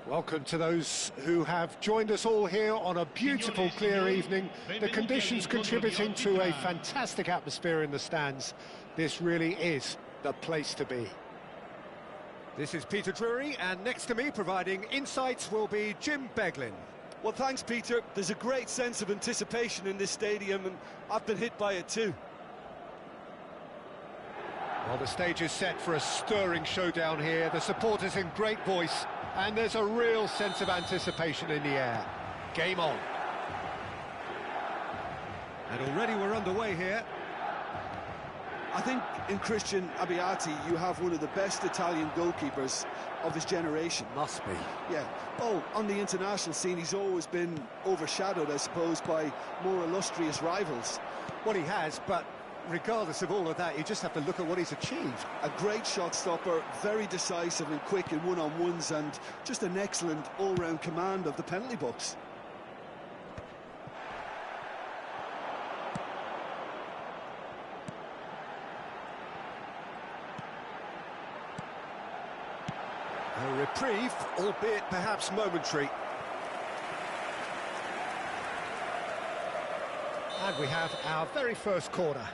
Welcome to those who have joined us all here on a beautiful, clear evening. The conditions contributing to a fantastic atmosphere in the stands. This really is the place to be. This is Peter Drury, and next to me, providing insights, will be Jim Beglin. Well, thanks, Peter. There's a great sense of anticipation in this stadium, and I've been hit by it too. Well, the stage is set for a stirring showdown here. The supporters in great voice, and there's a real sense of anticipation in the air. Game on. And already we're underway here. I think in Christian Abbiati you have one of the best Italian goalkeepers of his generation. Must be. Yeah. Oh, on the international scene he's always been overshadowed, I suppose, by more illustrious rivals. Well, he has, but regardless of all of that, you just have to look at what he's achieved. A great shot stopper, very decisive and quick in one-on-ones, and just an excellent all-round command of the penalty box. A reprieve, albeit perhaps momentary. And we have our very first corner.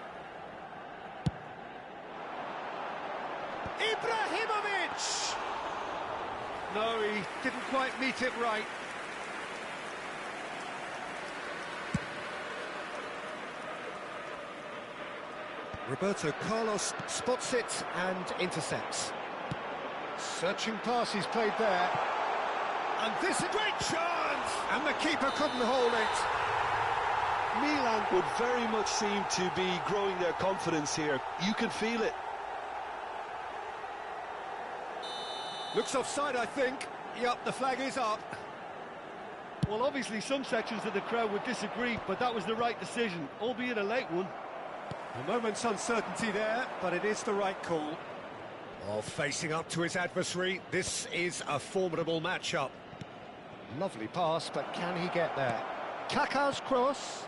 Ibrahimovic! No, he didn't quite meet it right. Roberto Carlos spots it and intercepts. Searching pass he's played there. And this is a great chance! And the keeper couldn't hold it. Milan would very much seem to be growing their confidence here. You can feel it. Looks offside, I think. Yup, the flag is up. Well, obviously some sections of the crowd would disagree, but that was the right decision, albeit a late one. A moment's uncertainty there, but it is the right call. Oh, facing up to his adversary, this is a formidable matchup. Lovely pass, but can he get there? Kaká's cross.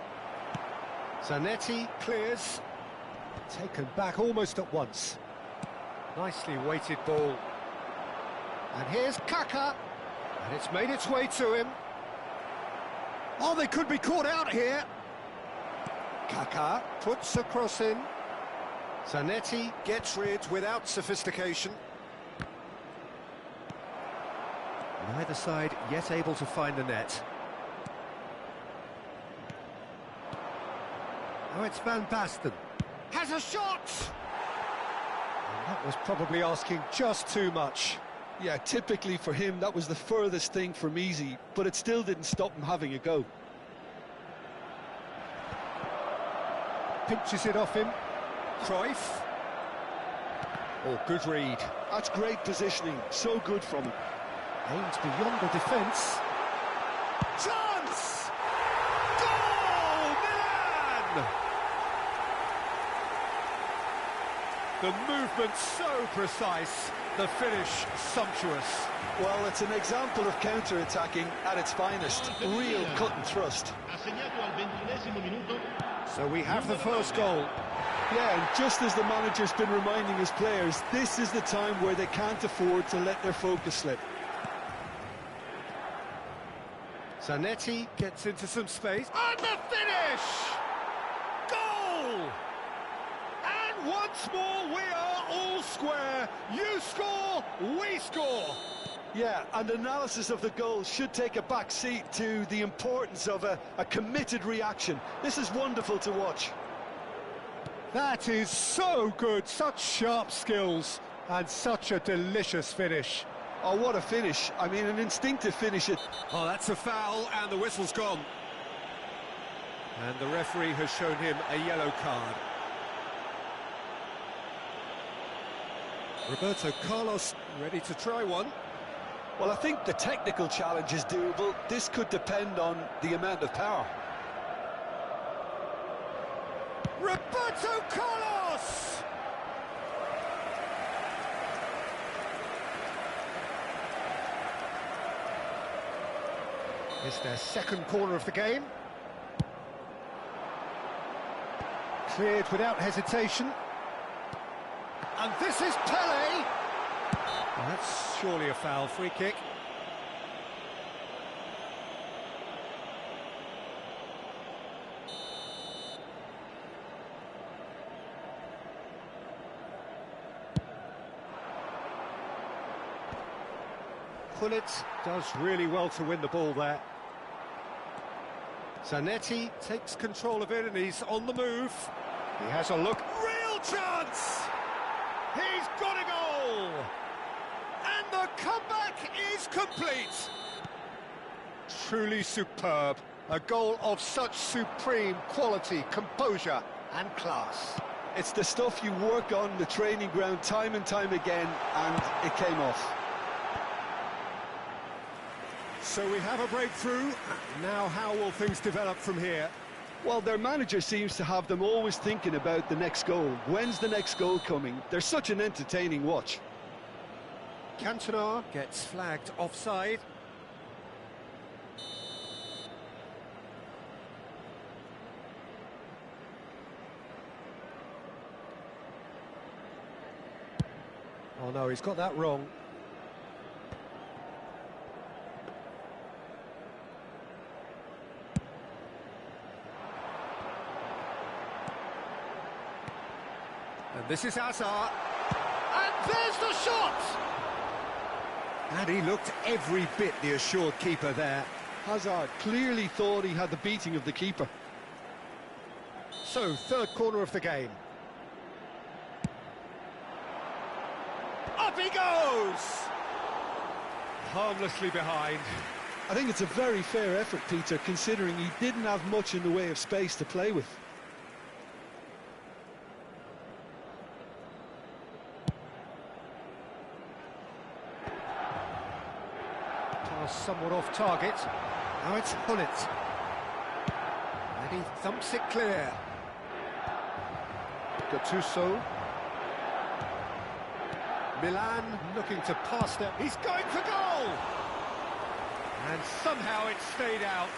Zanetti clears. Taken back almost at once. Nicely weighted ball. And here's Kaká. And it's made its way to him. Oh, they could be caught out here. Kaká puts a cross in. Zanetti gets rid without sophistication. Neither side yet able to find the net. Oh, it's Van Basten. Has a shot! And that was probably asking just too much. Yeah, typically for him, that was the furthest thing from easy, but it still didn't stop him having a go. Pinches it off him. Cruyff. Oh, good read. That's great positioning, so good from him. Aimed beyond the defence. Chance! Goal, Milan! The movement so precise, the finish sumptuous. Well, it's an example of counter-attacking at its finest. Real cut and thrust. So we have the first goal. Yeah, and just as the manager's been reminding his players, this is the time where they can't afford to let their focus slip. Zanetti gets into some space. And the finish! Goal! And once more we are all square. You score, we score. Yeah, and analysis of the goal should take a back seat to the importance of a committed reaction. This is wonderful to watch. That is so good, such sharp skills, and such a delicious finish. Oh, what a finish. I mean, an instinctive finish. Oh, that's a foul, and the whistle's gone. And the referee has shown him a yellow card. Roberto Carlos ready to try one. Well, I think the technical challenge is doable. This could depend on the amount of power. Roberto Carlos! It's their second corner of the game. Cleared without hesitation. And this is Pele! Well, that's surely a foul. Free kick. Gullit does really well to win the ball there. Zanetti takes control of it and he's on the move. He has a look. Real chance! He's got a goal! And the comeback is complete! Truly superb. A goal of such supreme quality, composure and class. It's the stuff you work on the training ground time and time again, and it came off. So we have a breakthrough. Now how will things develop from here? Well, their manager seems to have them always thinking about the next goal. When's the next goal coming? They're such an entertaining watch. Cantona gets flagged offside. Oh no, he's got that wrong. And this is Hazard. And there's the shot! And he looked every bit the assured keeper there. Hazard clearly thought he had the beating of the keeper. So, third corner of the game. Up he goes! Harmlessly behind. I think it's a very fair effort, Peter, considering he didn't have much in the way of space to play with. Pass somewhat off target. Now it's Gullit. And he thumps it clear. Gattuso. Milan looking to pass them. He's going for goal! And somehow it stayed out.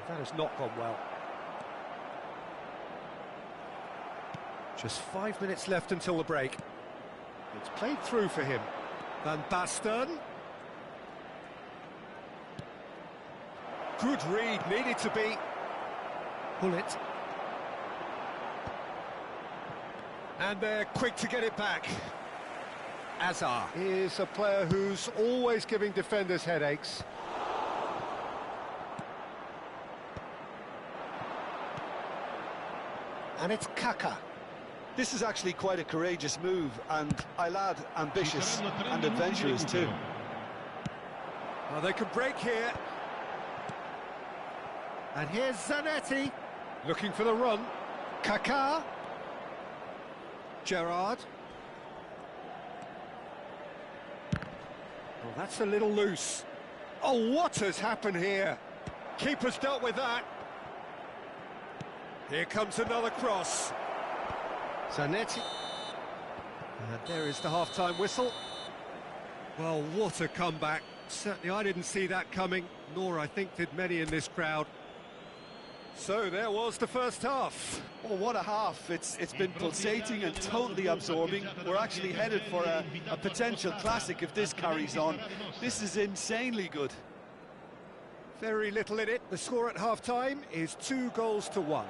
That has not gone well. Just 5 minutes left until the break. It's played through for him. Van Basten. Good read, needed to be. Gullit. And they're quick to get it back. Hazard is a player who's always giving defenders headaches. And it's Kaka. This is actually quite a courageous move, and I'll add ambitious and adventurous too. Well, they could break here. And here's Zanetti, looking for the run. Kaka. Gerrard. Well, that's a little loose. Oh, what has happened here? Keeper's dealt with that. Here comes another cross. Zanetti. And there is the half-time whistle. Well, what a comeback. Certainly I didn't see that coming, nor I think did many in this crowd. So there was the first half. Oh, what a half. It's been pulsating and totally absorbing. We're actually headed for a potential classic if this carries on. This is insanely good. Very little in it. The score at half-time is 2-1.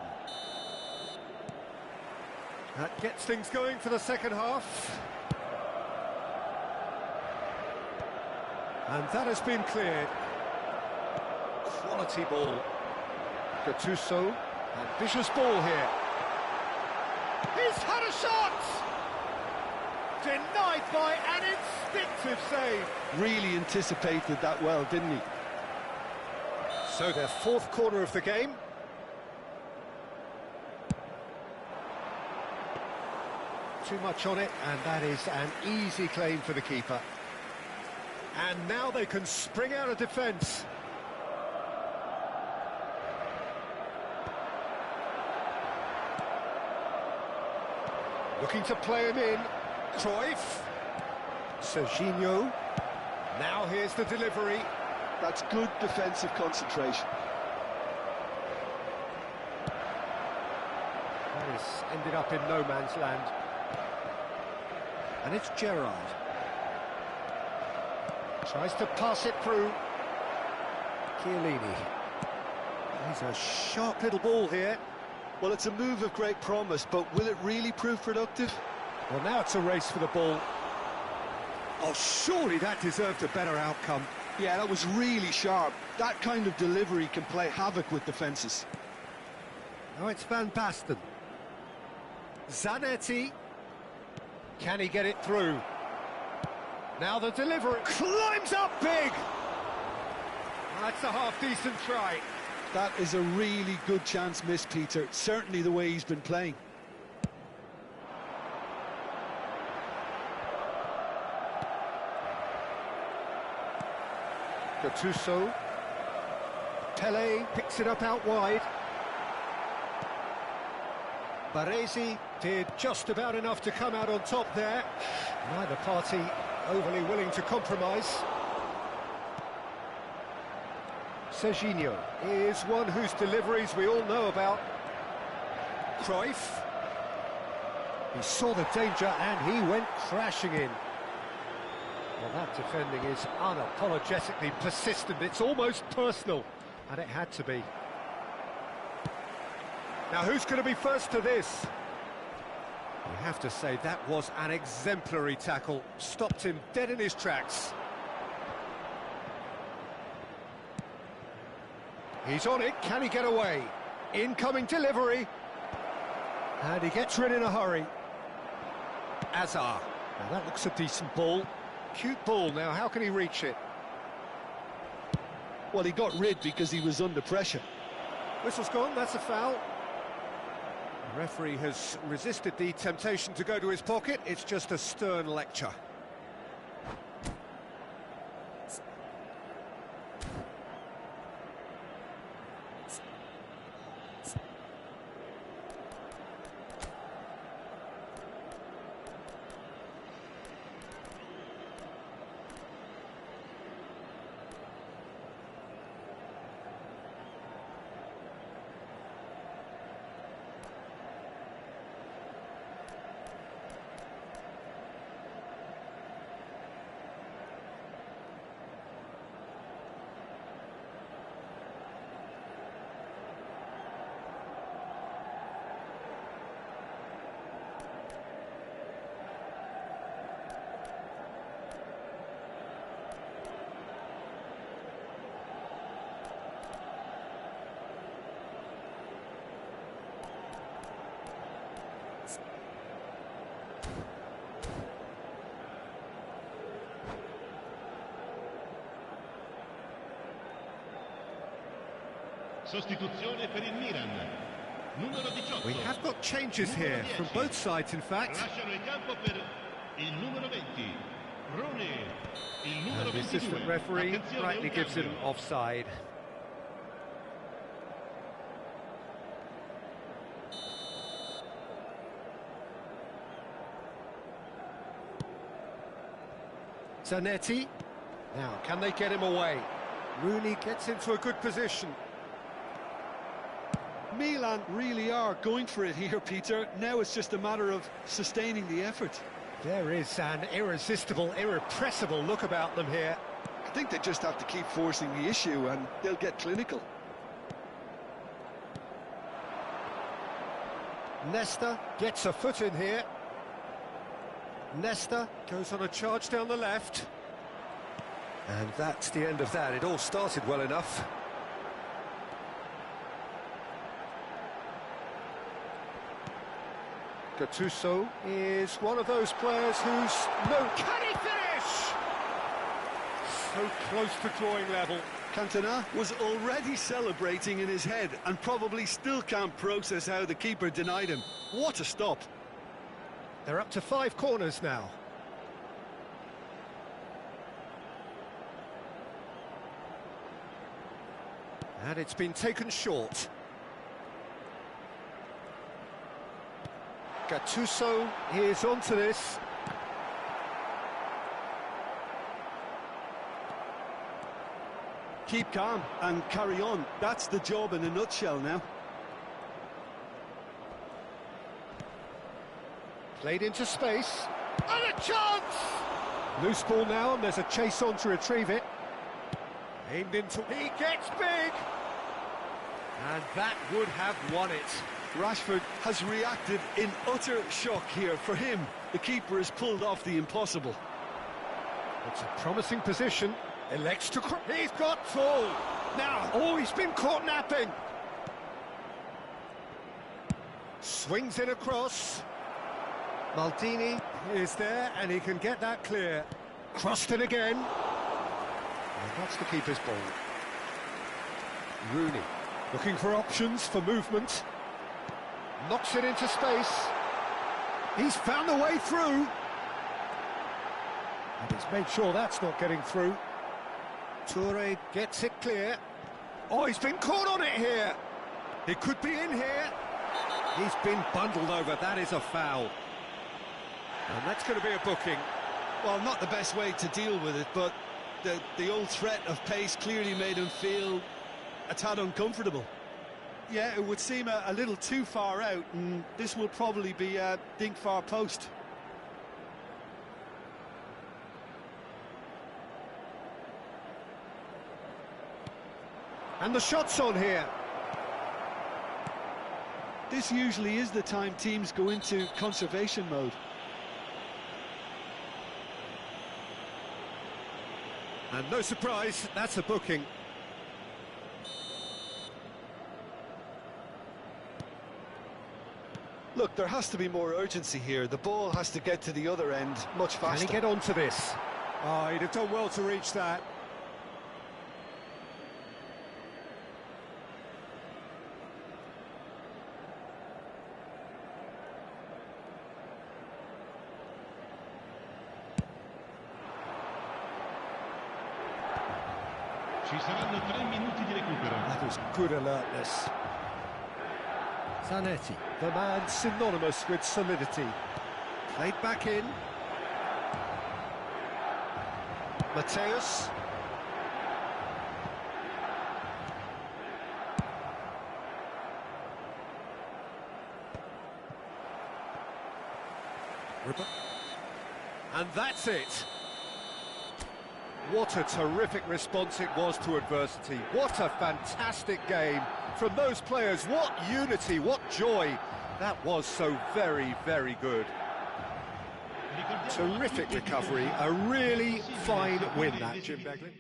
That gets things going for the second half. And that has been cleared. Quality ball. Gattuso. Ambitious ball here. He's had a shot! Denied by an instinctive save. Really anticipated that well, didn't he? So their fourth corner of the game. Too much on it, and that is an easy claim for the keeper. And now they can spring out of defence. Looking to play him in. Cruyff. Serginho. Now here's the delivery. That's good defensive concentration. This ended up in no man's land. And it's Gerrard. Tries to pass it through. Chiellini. He's a sharp little ball here. Well, it's a move of great promise, but will it really prove productive? Well, now it's a race for the ball. Oh, surely that deserved a better outcome. Yeah, that was really sharp. That kind of delivery can play havoc with defences. Now it's Van Basten. Zanetti. Can he get it through? Now the delivery climbs up big. That's a half-decent try. That is a really good chance missed, Peter. Certainly the way he's been playing. Gattuso. Pele picks it up out wide. Baresi did just about enough to come out on top there. Neither party overly willing to compromise. Serginho is one whose deliveries we all know about. Cruyff. He saw the danger and he went crashing in. Well, that defending is unapologetically persistent. It's almost personal, and it had to be. Now, who's going to be first to this? We have to say that was an exemplary tackle. Stopped him dead in his tracks. He's on it. Can he get away? Incoming delivery. And he gets rid in a hurry. Azar. Now, that looks a decent ball. Cute ball. Now, how can he reach it? Well, he got rid because he was under pressure. Whistle's gone. That's a foul. The referee has resisted the temptation to go to his pocket. It's just a stern lecture. Sostituzione per il Milan. Numero 18. We have got changes here from both sides, in fact. Lasciano il campo per il numero 20. Rone. Il numero And the 22. assistant referee Attenzione, rightly un gives him cambio. offside. Zanetti. Now, can they get him away? Rooney gets into a good position. Milan really are going for it here, Peter. Now it's just a matter of sustaining the effort. There is an irresistible, irrepressible look about them here. I think they just have to keep forcing the issue and they'll get clinical. Nesta gets a foot in here. Nesta goes on a charge down the left. And that's the end of that. It all started well enough. Gattuso is one of those players who's no... Can he finish? So close to drawing level. Cantona was already celebrating in his head and probably still can't process how the keeper denied him. What a stop. They're up to 5 corners now. And it's been taken short. Gattuso is onto this. Keep calm and carry on. That's the job in a nutshell now. Played into space. And a chance! Loose ball now, and there's a chase on to retrieve it. Aimed into... He gets big! And that would have won it. Rashford has reacted in utter shock here. For him, the keeper has pulled off the impossible. It's a promising position. Elects to... He's got full! Now, oh, he's been caught napping! Swings in across. Maldini is there, and he can get that clear. Crossed in again. And that's the keeper's ball. Rooney looking for options for movement. Knocks it into space. He's found the way through. And he's made sure that's not getting through. Toure gets it clear. Oh, he's been caught on it here. It could be in here. He's been bundled over. That is a foul. And that's going to be a booking. Well, not the best way to deal with it, but the old threat of pace clearly made him feel a tad uncomfortable. Yeah, it would seem a little too far out, and this will probably be a dink far post. And the shot's on here. This usually is the time teams go into conservation mode. And no surprise, that's a booking. Look, there has to be more urgency here. The ball has to get to the other end much faster. Can he get onto this? Oh, he'd have done well to reach that. Ci saranno 3 minuti di recupero. That was good alertness. Zanetti, the man synonymous with solidity. Played back in. Mateus. And that's it. What a terrific response it was to adversity. What a fantastic game from those players. What unity, what joy. That was so very, very good. Terrific recovery, a really fine win that, Jim Begley.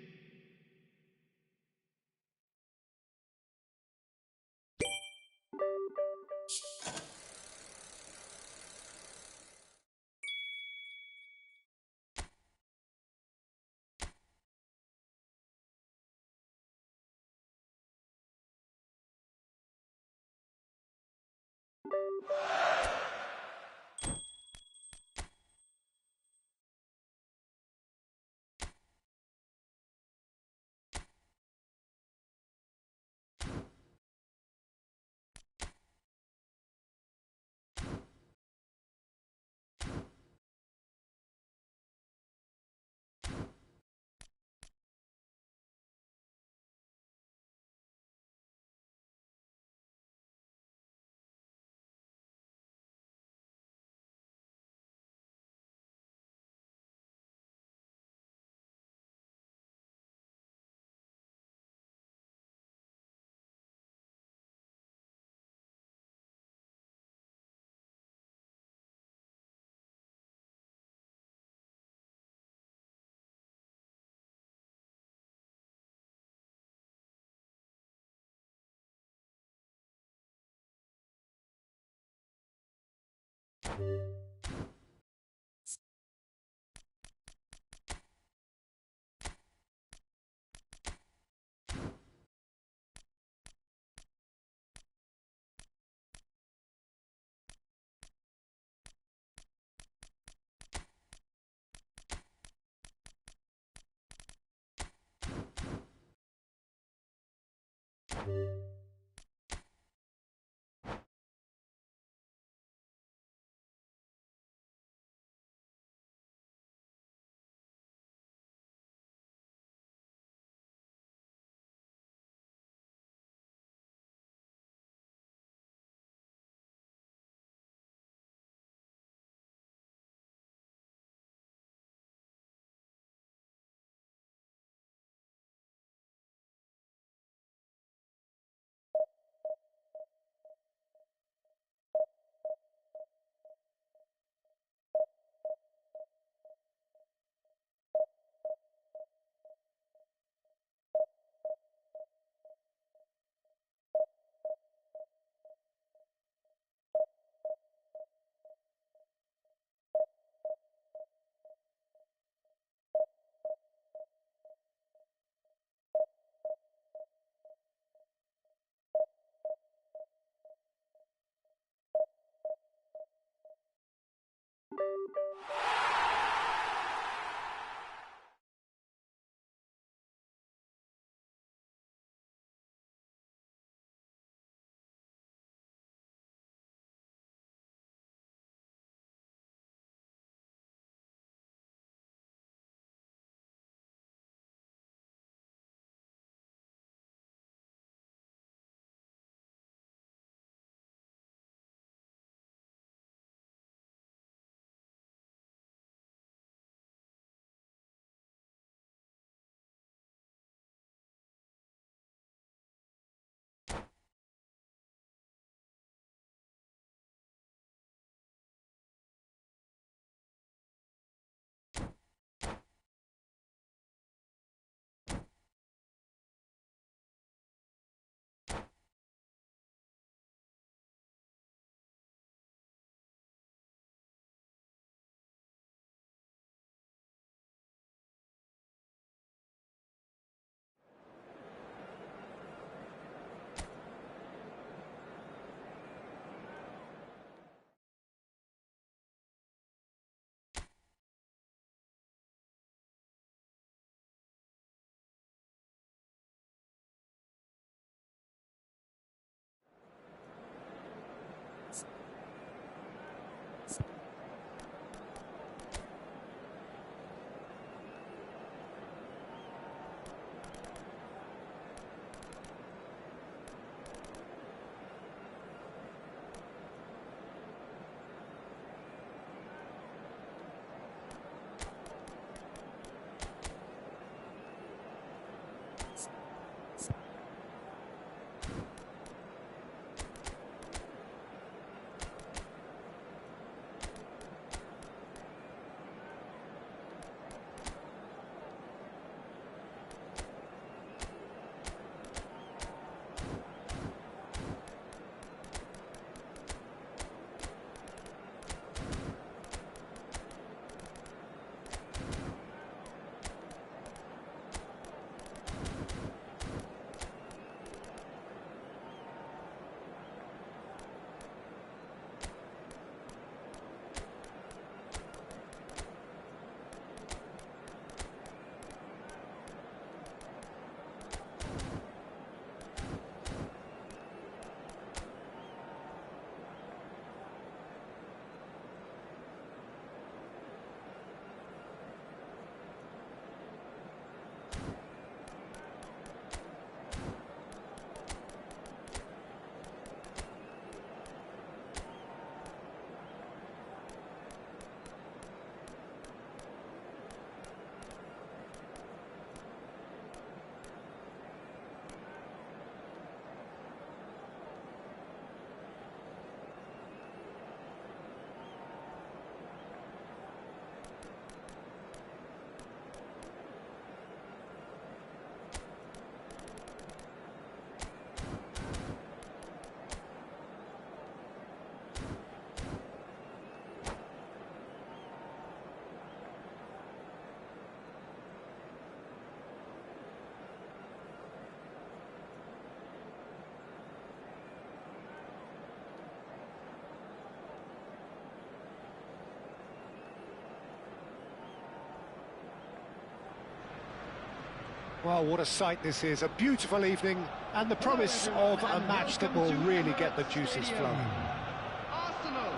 Well, what a sight this is. A beautiful evening and the promise of a match that will really get the juices flowing.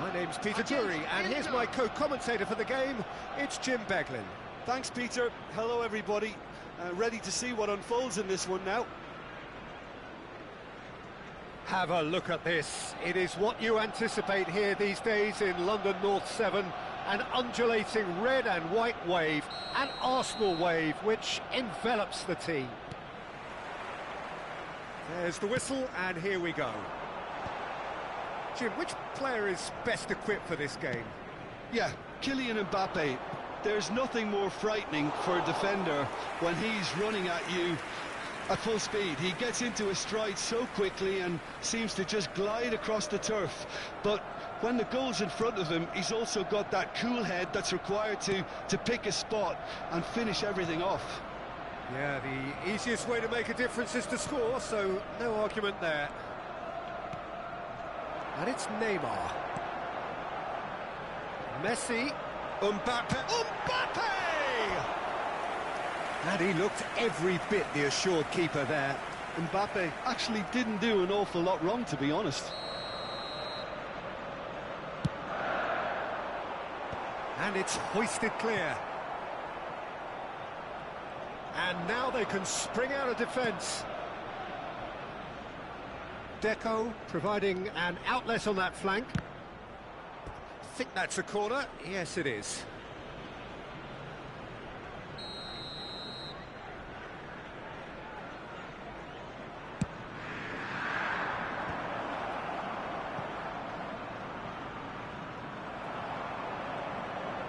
My name's Peter Drury, and here's my co-commentator for the game. It's Jim Beglin. Thanks, Peter. Hello, everybody. Ready to see what unfolds in this one now. Have a look at this. It is what you anticipate here these days in London North 7. An undulating red and white wave, an Arsenal wave which envelops the team. There's the whistle, and here we go. Jim, which player is best equipped for this game? Yeah, Kylian Mbappe. There's nothing more frightening for a defender when he's running at you at full speed. He gets into his stride so quickly and seems to just glide across the turf. But when the goal's in front of him, he's also got that cool head that's required to pick a spot and finish everything off. Yeah, the easiest way to make a difference is to score, so no argument there. And it's Neymar. Messi. Mbappe! And he looked every bit the assured keeper there. Mbappe actually didn't do an awful lot wrong, to be honest. And it's hoisted clear. And now they can spring out of defence. Deco providing an outlet on that flank. I think that's a corner. Yes, it is.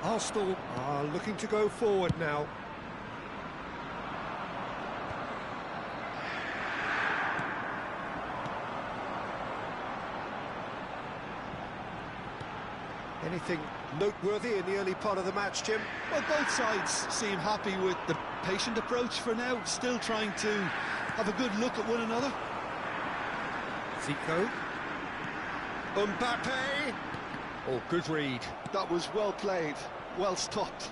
Arsenal are looking to go forward now. Anything noteworthy in the early part of the match, Jim? Well, both sides seem happy with the patient approach for now, still trying to have a good look at one another. Zico. Mbappe. Oh, good read. That was well played, well stopped.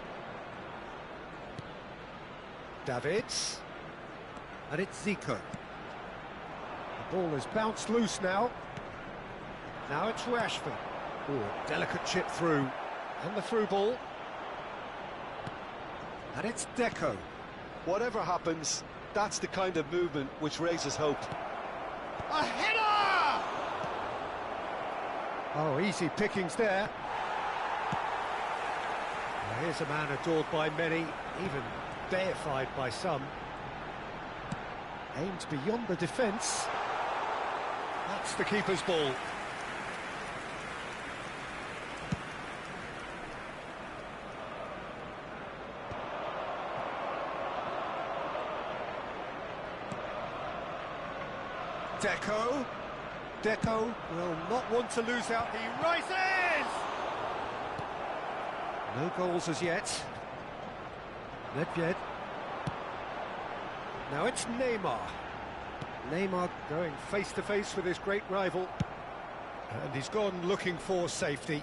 Davids. And it's Zico. The ball is bounced loose now. Now it's Rashford. Ooh, delicate chip through. And the through ball. And it's Deco. Whatever happens, that's the kind of movement which raises hope. A header! Oh, easy pickings there. Well, here's a man adored by many, even deified by some. Aimed beyond the defence. That's the keeper's ball. Deco. Deco will not want to lose out. He rises! No goals as yet. Nedved. Now it's Neymar. Neymar going face-to-face with his great rival. And he's gone looking for safety.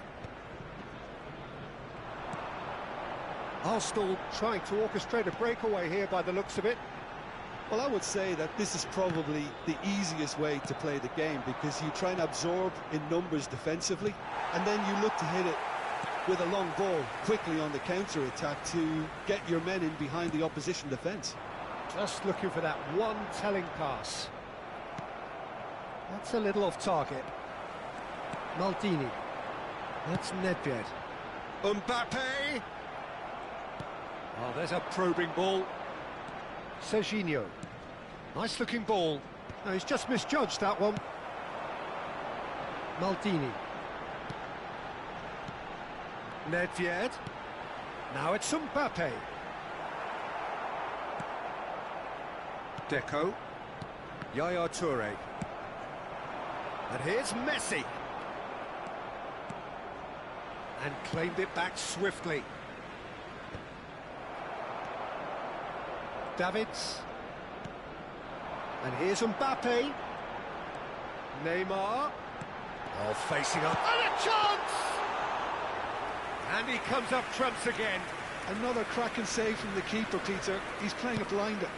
Arsenal trying to orchestrate a breakaway here by the looks of it. Well, I would say that this is probably the easiest way to play the game, because you try and absorb in numbers defensively, and then you look to hit it with a long ball quickly on the counter-attack to get your men in behind the opposition defence. Just looking for that one telling pass. That's a little off target. Maldini. That's Nedved. Mbappe! Oh, there's a probing ball. Serginho. Nice looking ball. No, he's just misjudged that one. Maldini. Nedved. Now it's Mbappe. Deco. Yaya Toure. And here's Messi. And claimed it back swiftly. Davids. And here's Mbappe. Neymar. Oh, facing up. And a chance! And he comes up trumps again. Another cracking save from the keeper, Peter. He's playing a blinder.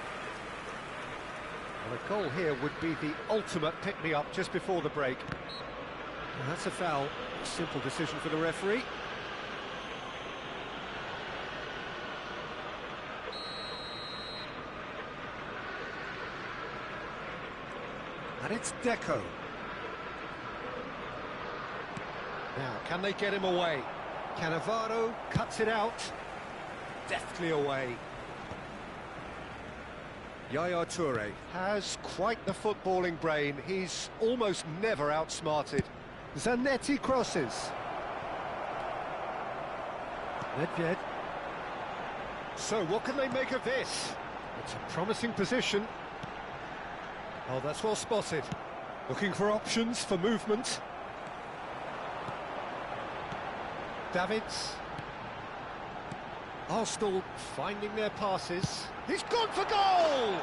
Well, a goal here would be the ultimate pick-me-up just before the break. Well, that's a foul. Simple decision for the referee. And it's Deco. Now, can they get him away? Cannavaro cuts it out. Deftly away. Yaya Toure has quite the footballing brain. He's almost never outsmarted. Zanetti crosses. Nedved. So what can they make of this? It's a promising position. Oh, that's well spotted. Looking for options for movement. Davids. Arsenal finding their passes. He's gone for goal! Oh,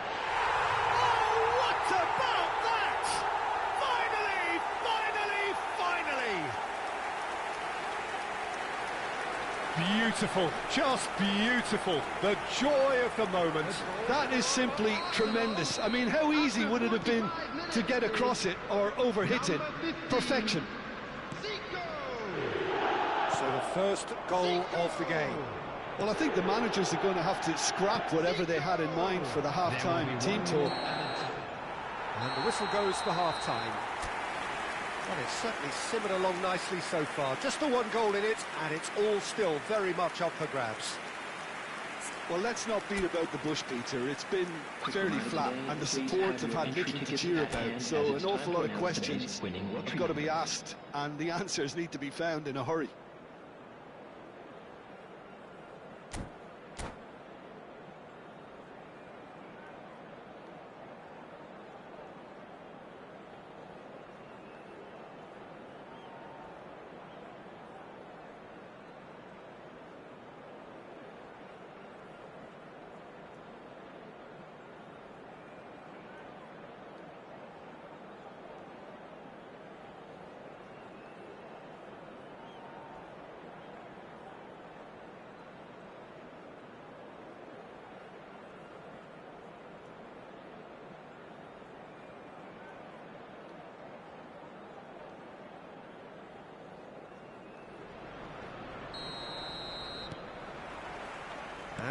what about that? Finally! Beautiful, just beautiful. The joy of the moment. That is simply tremendous. I mean, how easy would it have been to get across it or overhit it? Perfection. So the first goal of the game. Well, I think the managers are going to have to scrap whatever they had in mind for the half-time team talk. And the whistle goes for half-time. Well, it's certainly simmered along nicely so far. Just the one goal in it, and it's all still very much up for grabs. Well, let's not beat about the bush, Peter. It's been fairly flat, and the support have had little to cheer about. So an awful lot of questions have got to be asked, and the answers need to be found in a hurry.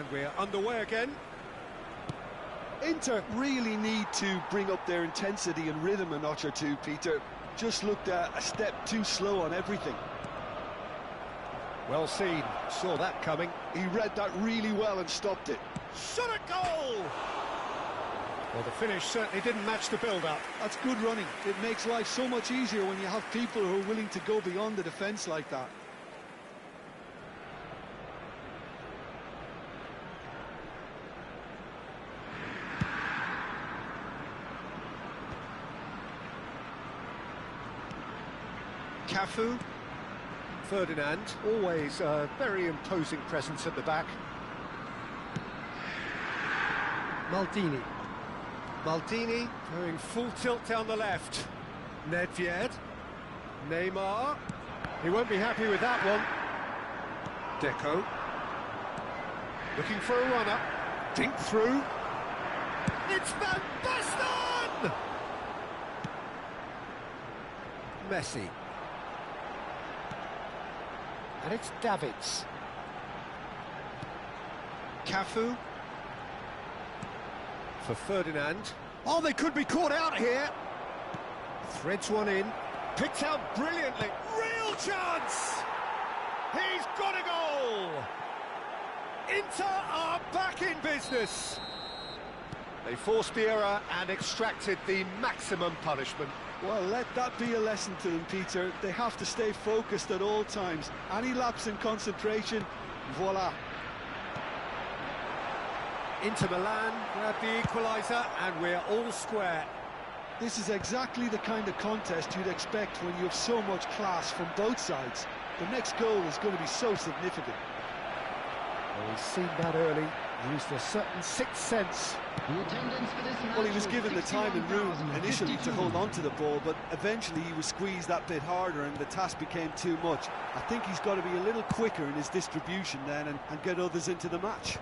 And we're underway again. Inter really need to bring up their intensity and rhythm a notch or two, Peter. Just looked a step too slow on everything. Well seen, saw that coming. He read that really well and stopped it. Shot a goal! Well, the finish certainly didn't match the build-up. That's good running. It makes life so much easier when you have people who are willing to go beyond the defence like that. Cafu, Ferdinand, always a very imposing presence at the back. Maldini going full tilt down the left. Nedved, Neymar, he won't be happy with that one. Deco, looking for a runner, dink through. It's Van Basten! Messi. And it's Davids. Cafu. For Ferdinand. Oh, they could be caught out here. Threads one in. Picked out brilliantly. Real chance! He's got a goal! Inter are back in business. They forced the error and extracted the maximum punishment. Well, let that be a lesson to them, Peter. They have to stay focused at all times. Any lapse in concentration, voila. Inter Milan grab the equaliser and we're all square. This is exactly the kind of contest you'd expect when you have so much class from both sides. The next goal is going to be so significant. Well, we've seen that early, used a certain sixth sense. Well, he was given the time and room initially to hold on to the ball, but eventually he was squeezed that bit harder and the task became too much. I think he's got to be a little quicker in his distribution then and get others into the match.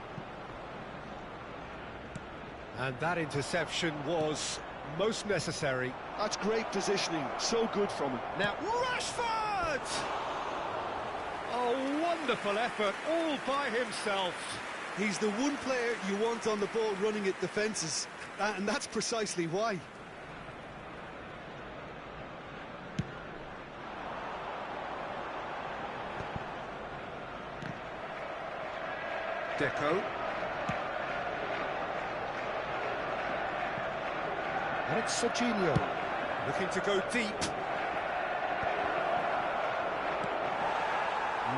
And that interception was most necessary. That's great positioning, so good from him. Now, Rashford! A wonderful effort, all by himself. He's the one player you want on the ball running at defences, and that's precisely why. Deco. And it's Serginho, looking to go deep.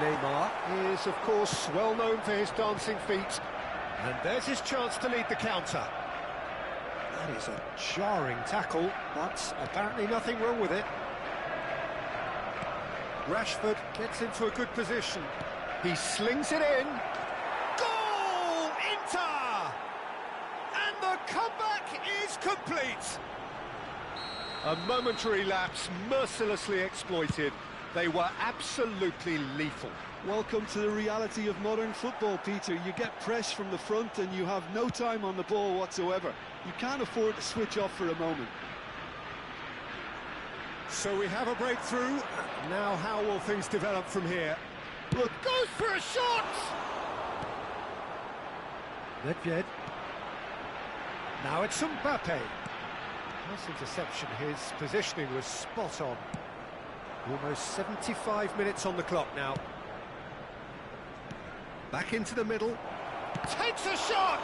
Neymar is, of course, well known for his dancing feet. And there's his chance to lead the counter. That is a jarring tackle, but apparently nothing wrong with it. Rashford gets into a good position. He slings it in. Goal! Inter! And the comeback is complete. A momentary lapse mercilessly exploited. They were absolutely lethal. Welcome to the reality of modern football, Peter. You get press from the front and you have no time on the ball whatsoever. You can't afford to switch off for a moment. So we have a breakthrough. Now how will things develop from here? Look, goes for a shot! Nedved. Now it's Mbappe. Nice interception, his positioning was spot on. Almost 75 minutes on the clock now. Back into the middle. Takes a shot!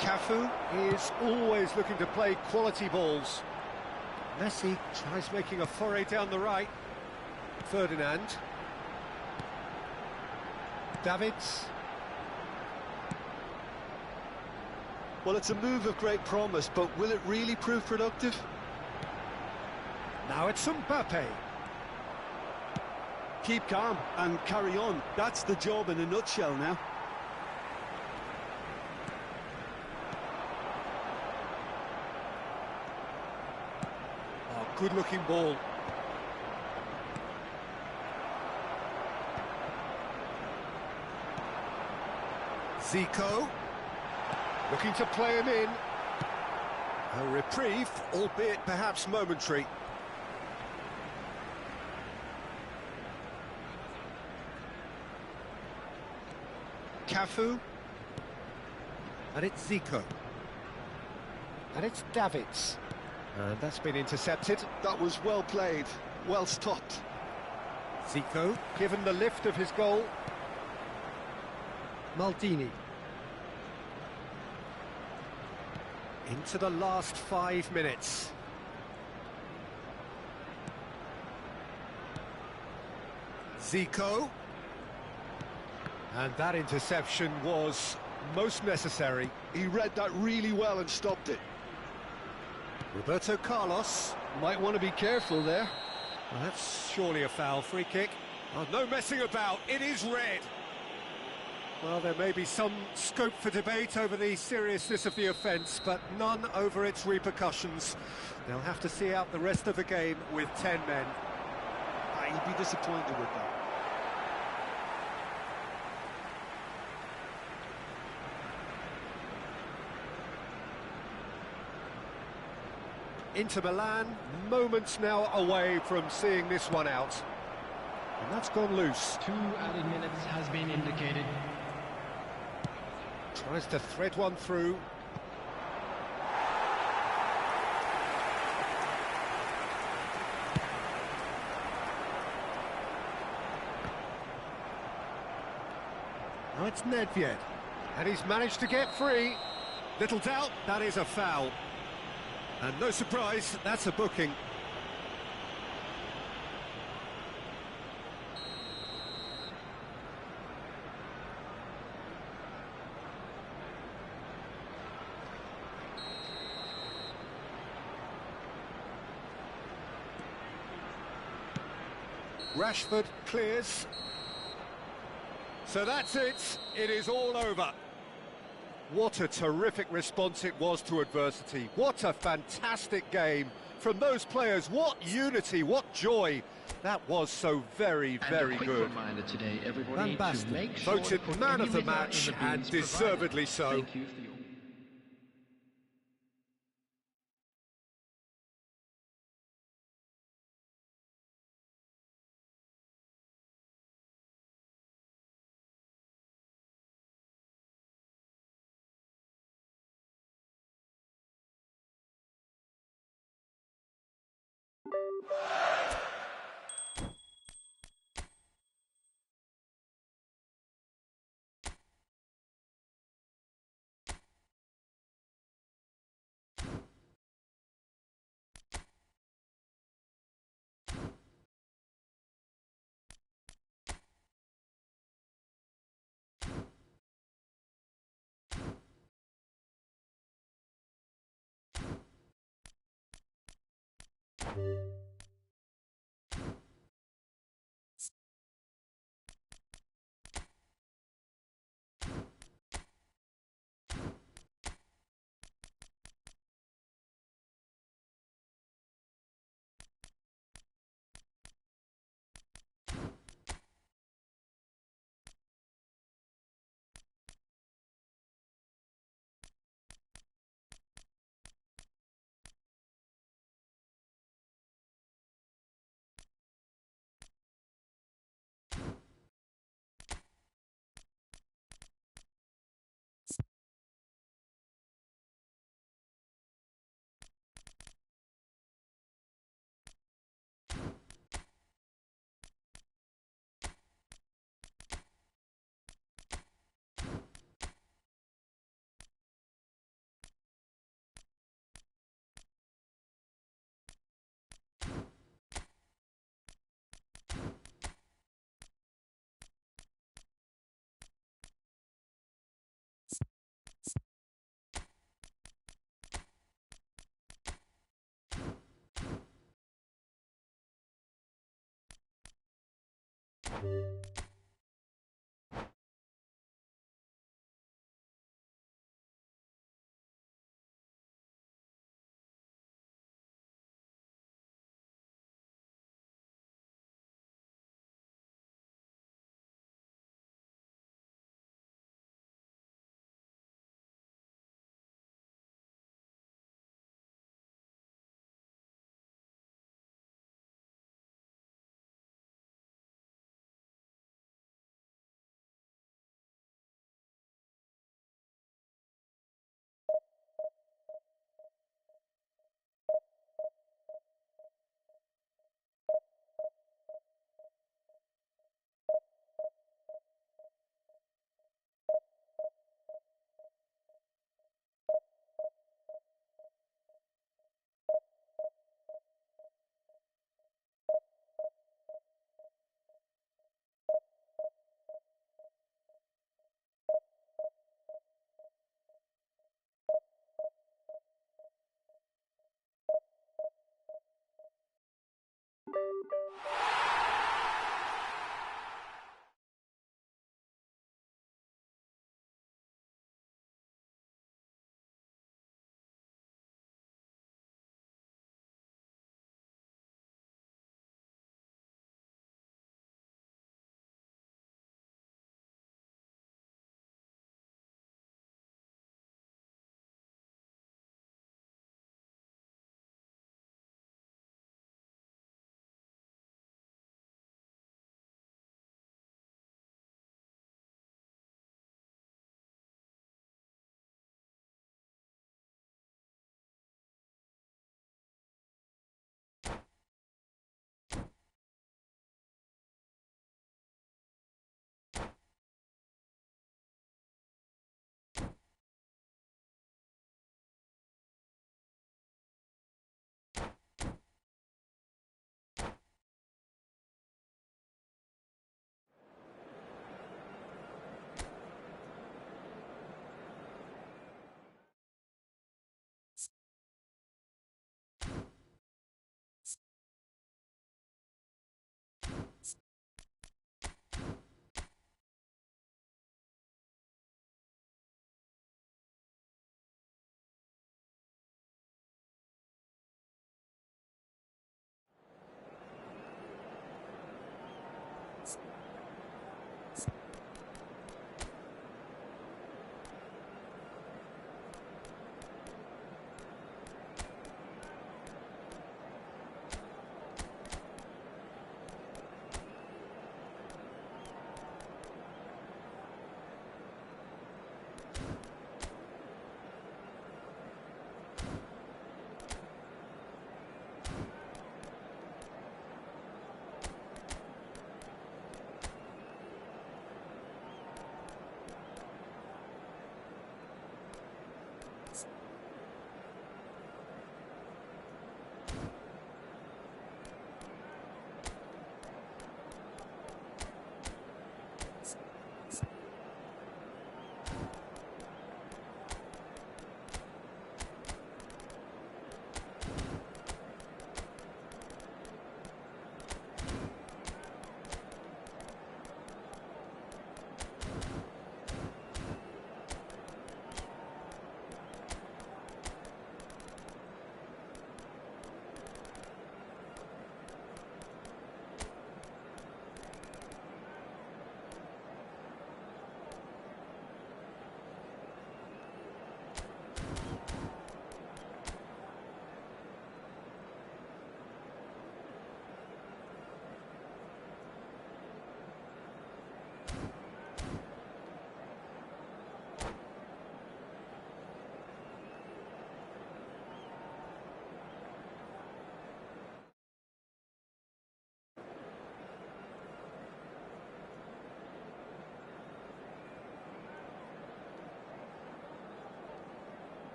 Cafu is always looking to play quality balls. Messi tries making a foray down the right. Ferdinand. Davids. Well, it's a move of great promise, but will it really prove productive? Now it's Mbappe. Keep calm and carry on. That's the job in a nutshell now. Oh, good-looking ball. Zico. Looking to play him in. A reprieve, albeit perhaps momentary. Cafu. And it's Zico. And it's Davids. And that's been intercepted. That was well played, well stopped. Zico, given the lift of his goal. Maldini. Into the last 5 minutes. Zico. And that interception was most necessary. He read that really well and stopped it. Roberto Carlos. Might want to be careful there. Well, that's surely a foul. Free kick. Oh, no messing about. It is red. Well, there may be some scope for debate over the seriousness of the offence, but none over its repercussions. They'll have to see out the rest of the game with 10 men. He'd be disappointed with that. Inter Milan, moments now away from seeing this one out. And that's gone loose. 2 added minutes has been indicated. Tries to thread one through. Now it's Nedved. And he's managed to get free. Little doubt, that is a foul. And no surprise, that's a booking. Rashford clears. So that's it. It is all over. What a terrific response it was to adversity. What a fantastic game from those players. What unity, what joy. That was so very, very good. Today, everybody Van Basten voted man of the match, and deservedly so. Thank you for your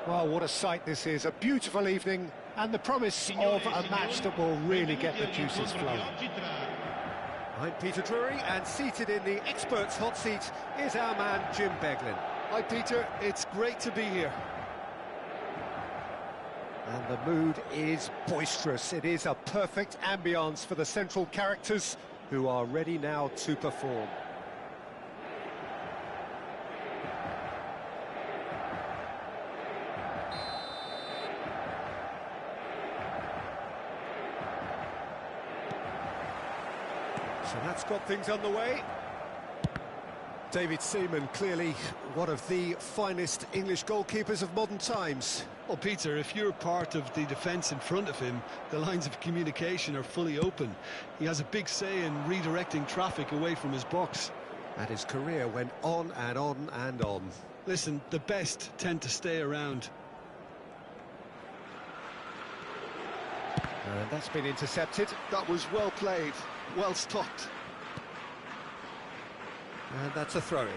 Well, what a sight this is. A beautiful evening and the promise of a match that will really get the juices flowing. I'm Peter Drury, and seated in the experts' hot seat is our man Jim Beglin. Hi, Peter. It's great to be here. And the mood is boisterous. It is a perfect ambience for the central characters who are ready now to perform. So that's got things underway. David Seaman, clearly one of the finest English goalkeepers of modern times. Well, Peter, if you're part of the defence in front of him, the lines of communication are fully open. He has a big say in redirecting traffic away from his box. And his career went on and on and on. Listen, the best tend to stay around. And that's been intercepted. That was well played, well stopped. And that's a throw-in.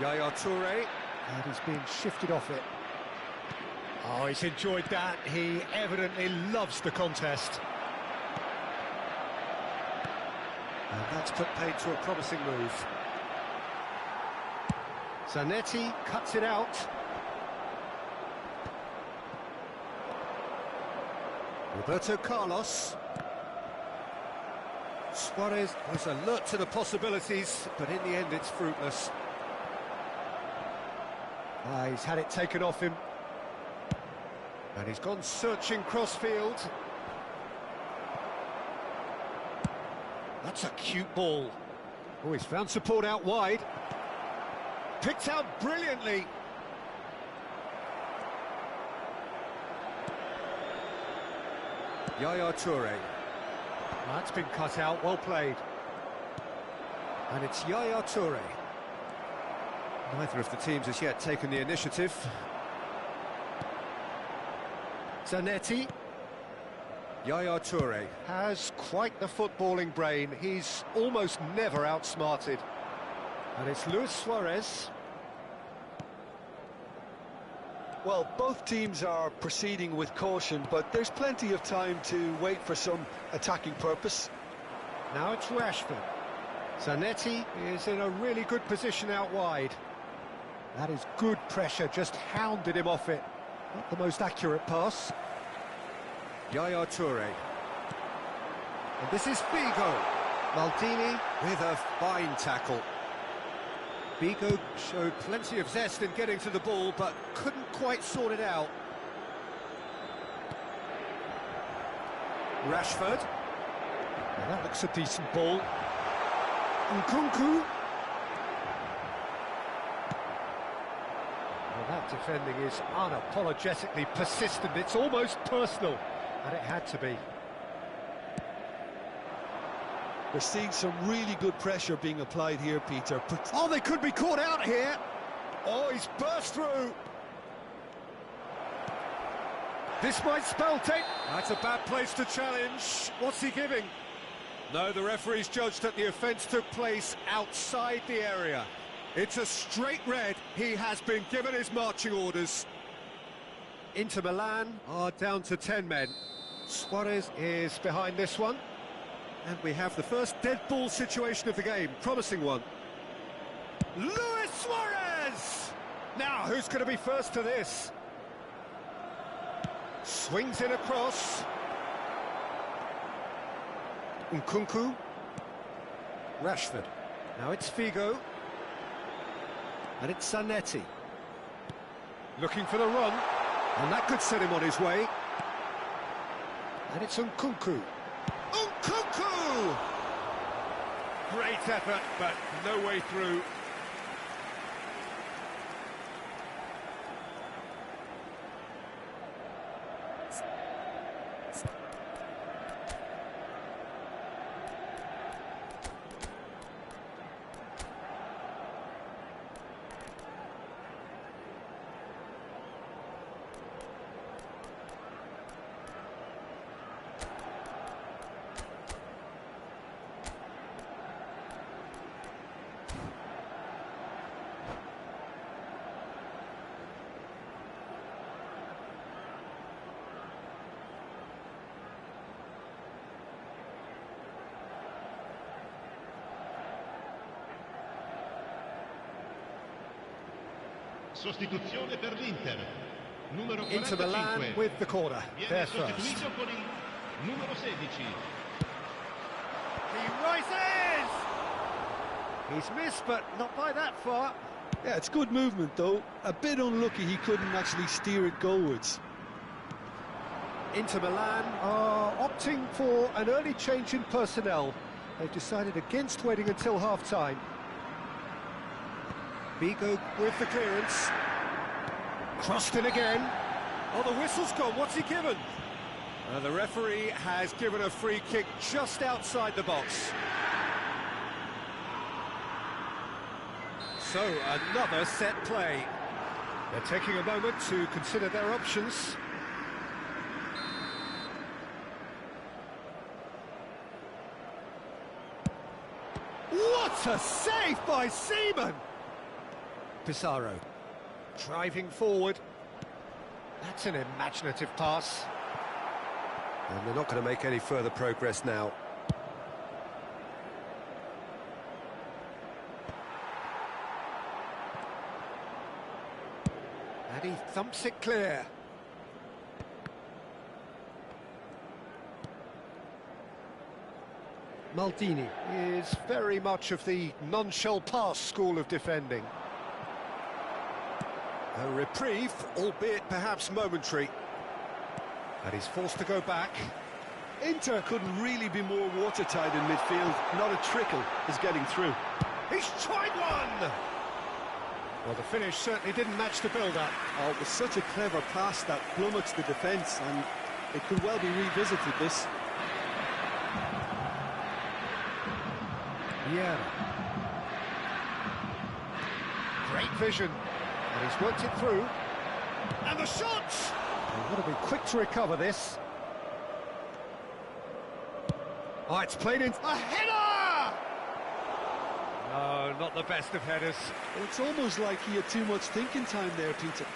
Yaya Toure, and he's being shifted off it. Oh, he's enjoyed that. He evidently loves the contest. And that's put paid to a promising move. Zanetti cuts it out. Roberto Carlos. Suarez was alert to the possibilities, but in the end it's fruitless. He's had it taken off him. And he's gone searching crossfield. That's a cute ball. Oh, he's found support out wide. Picked out brilliantly. Yaya Toure. That's been cut out, well played. And it's Yaya Toure. Neither of the teams has yet taken the initiative. Zanetti. Yaya Toure has quite the footballing brain. He's almost never outsmarted. And it's Luis Suarez. Well, both teams are proceeding with caution, but there's plenty of time to wait for some attacking purpose. Now it's Rashford. Zanetti is in a really good position out wide. That is good pressure, just hounded him off it. Not the most accurate pass. Yaya Toure. And this is Figo. Maldini with a fine tackle. Figo showed plenty of zest in getting to the ball, but couldn't quite sort it out. Rashford. Now that looks a decent ball. Nkunku. Well, that defending is unapologetically persistent. It's almost personal, and it had to be. We're seeing some really good pressure being applied here, Peter. Oh, they could be caught out here. Oh, he's burst through. This might spell take. That's a bad place to challenge. What's he giving? No, the referee's judged that the offence took place outside the area. It's a straight red. He has been given his marching orders. Inter Milan are down to 10 men. Suarez is behind this one. And we have the first dead ball situation of the game. Promising one. Luis Suarez! Now, who's going to be first to this? Swings in across. Nkunku. Rashford. Now it's Figo. And it's Zanetti. Looking for the run. And that could set him on his way. And it's Nkunku. Nkunku! Great effort, but no way through. Sostituzione per l'Inter. Numero 45. Inter Milan with the corner. They're Viene first. sostituito con il numero 16. He rises! He's missed, but not by that far. Yeah, it's good movement though. A bit unlucky he couldn't actually steer it goalwards. Inter Milan are opting for an early change in personnel. They've decided against waiting until half-time. Vigo with the clearance. Crossed in again. Oh, the whistle's gone. What's he given? The referee has given a free kick just outside the box. So, another set play. They're taking a moment to consider their options. What a save by Seaman! Pizarro driving forward. That's an imaginative pass. And they're not going to make any further progress now. And he thumps it clear. Maldini is very much of the non-shell pass school of defending. A reprieve, albeit perhaps momentary. And he's forced to go back. Inter couldn't really be more watertight in midfield. Not a trickle is getting through. He's tried one! Well, the finish certainly didn't match the build-up. Oh, it was such a clever pass that flummoxed the defence, and it could well be revisited, this. Yeah. Great vision. And he's worked it through. And the shot! They've got to be quick to recover this. Oh, it's played in. A header! No, not the best of headers. Well, it's almost like he had too much thinking time there, Peter.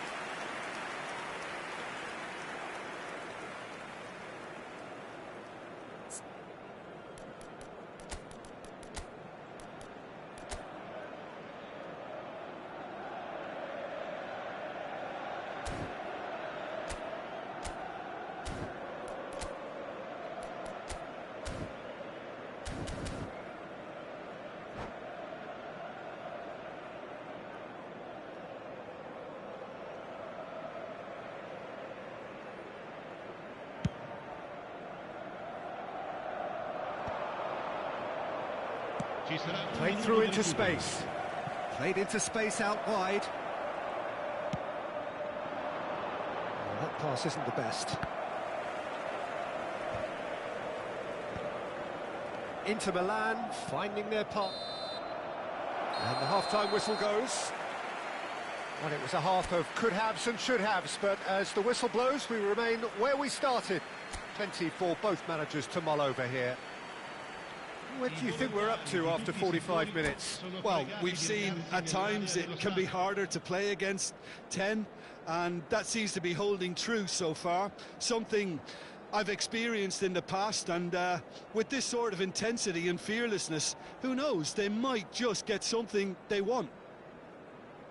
Played through into space. Played into space out wide. Well, that pass isn't the best. Inter Milan finding their path. And the half-time whistle goes. Well, it was a half of could-haves and should-haves, but as the whistle blows, we remain where we started. Plenty for both managers to mull over here. What do you think we're up to after 45 minutes? Well, we've seen at times it can be harder to play against 10, and that seems to be holding true so far. Something I've experienced in the past, and with this sort of intensity and fearlessness, who knows, they might just get something they want.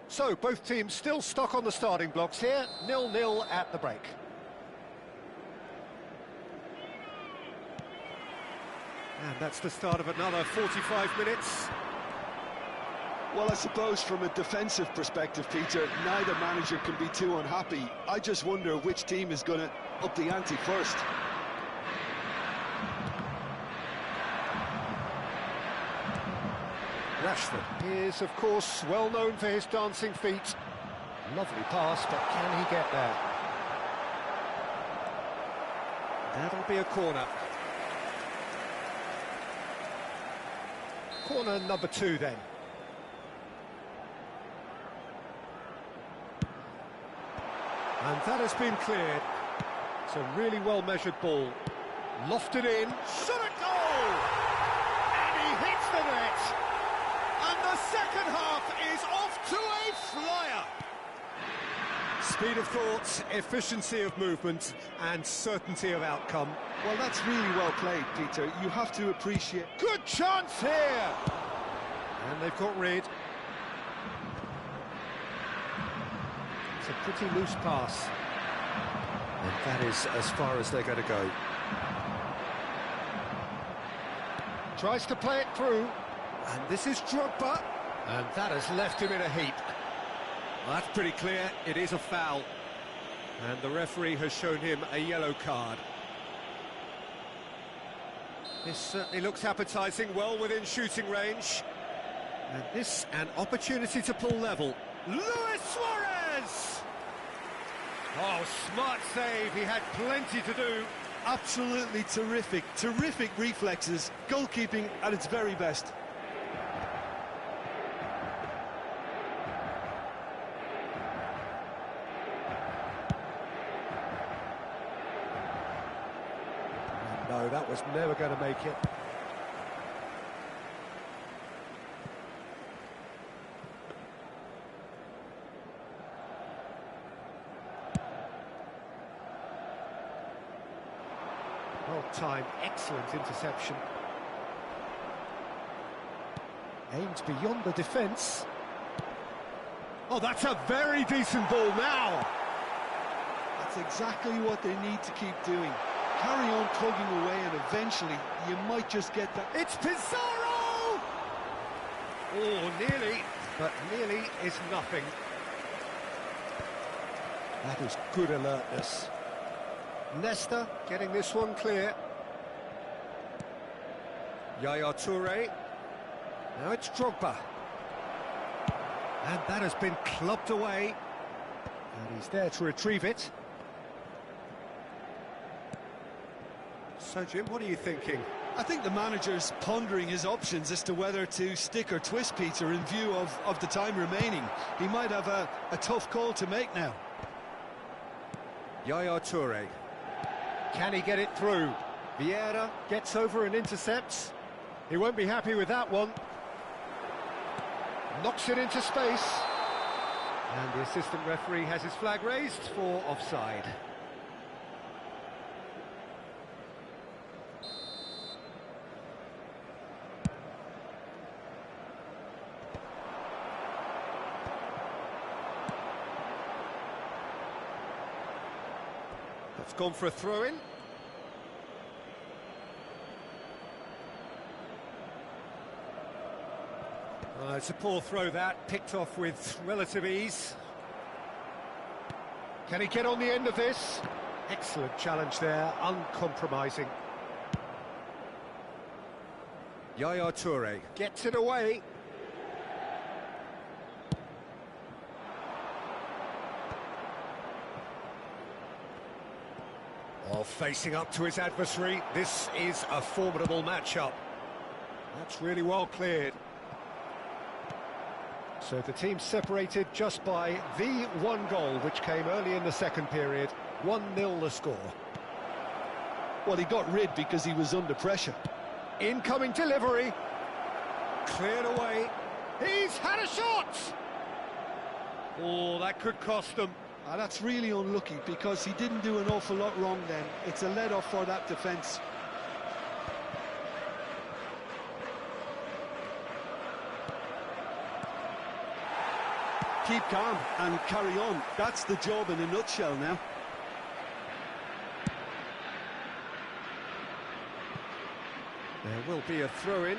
So, both teams still stuck on the starting blocks here, 0-0 at the break. And that's the start of another 45 minutes. Well, I suppose from a defensive perspective, Peter, neither manager can be too unhappy. I just wonder which team is going to up the ante first. Rashford is, of course, well known for his dancing feet. Lovely pass, but can he get there? That'll be a corner. Corner number 2 then. And that has been cleared. It's a really well-measured ball. Lofted in. Shot at goal! And he hits the net. And the second half is off to a flyer. Speed of thought, efficiency of movement, and certainty of outcome. Well, that's really well played, Peter. You have to appreciate... Good chance here! And they've got rid. It's a pretty loose pass. And that is as far as they're going to go. Tries to play it through. And this is Drogba. And that has left him in a heap. Well, that's pretty clear. It is a foul. And the referee has shown him a yellow card. This certainly looks appetising, well within shooting range. And this, an opportunity to pull level. Luis Suarez! Oh, smart save, he had plenty to do. Absolutely terrific, terrific reflexes, goalkeeping at its very best. No, that was never going to make it. Well timed, excellent interception. Aimed beyond the defence. Oh, that's a very decent ball now. That's exactly what they need to keep doing. Carry on tugging away and eventually you might just get that. It's Pizarro! Oh, nearly, but nearly is nothing. That is good alertness. Nesta getting this one clear. Yaya Toure. Now it's Drogba. And that has been clubbed away. And he's there to retrieve it. So, Jim, what are you thinking? I think the manager's pondering his options as to whether to stick or twist Peter in view of the time remaining. He might have a tough call to make now. Yaya Toure. Can he get it through? Vieira gets over and intercepts. He won't be happy with that one. Knocks it into space. And the assistant referee has his flag raised for offside. It's gone for a throw-in. It's a poor throw that, picked off with relative ease. Can he get on the end of this? Excellent challenge there, uncompromising. Yaya Toure gets it away. Oh, facing up to his adversary, this is a formidable matchup. That's really well cleared. So the team separated just by the one goal, which came early in the second period. 1-0 the score. Well, he got rid because he was under pressure. Incoming delivery. Cleared away. He's had a shot! Oh, that could cost them. That's really unlucky because he didn't do an awful lot wrong then. It's a let-off for that defence. Keep calm and carry on. That's the job in a nutshell now. There will be a throw-in.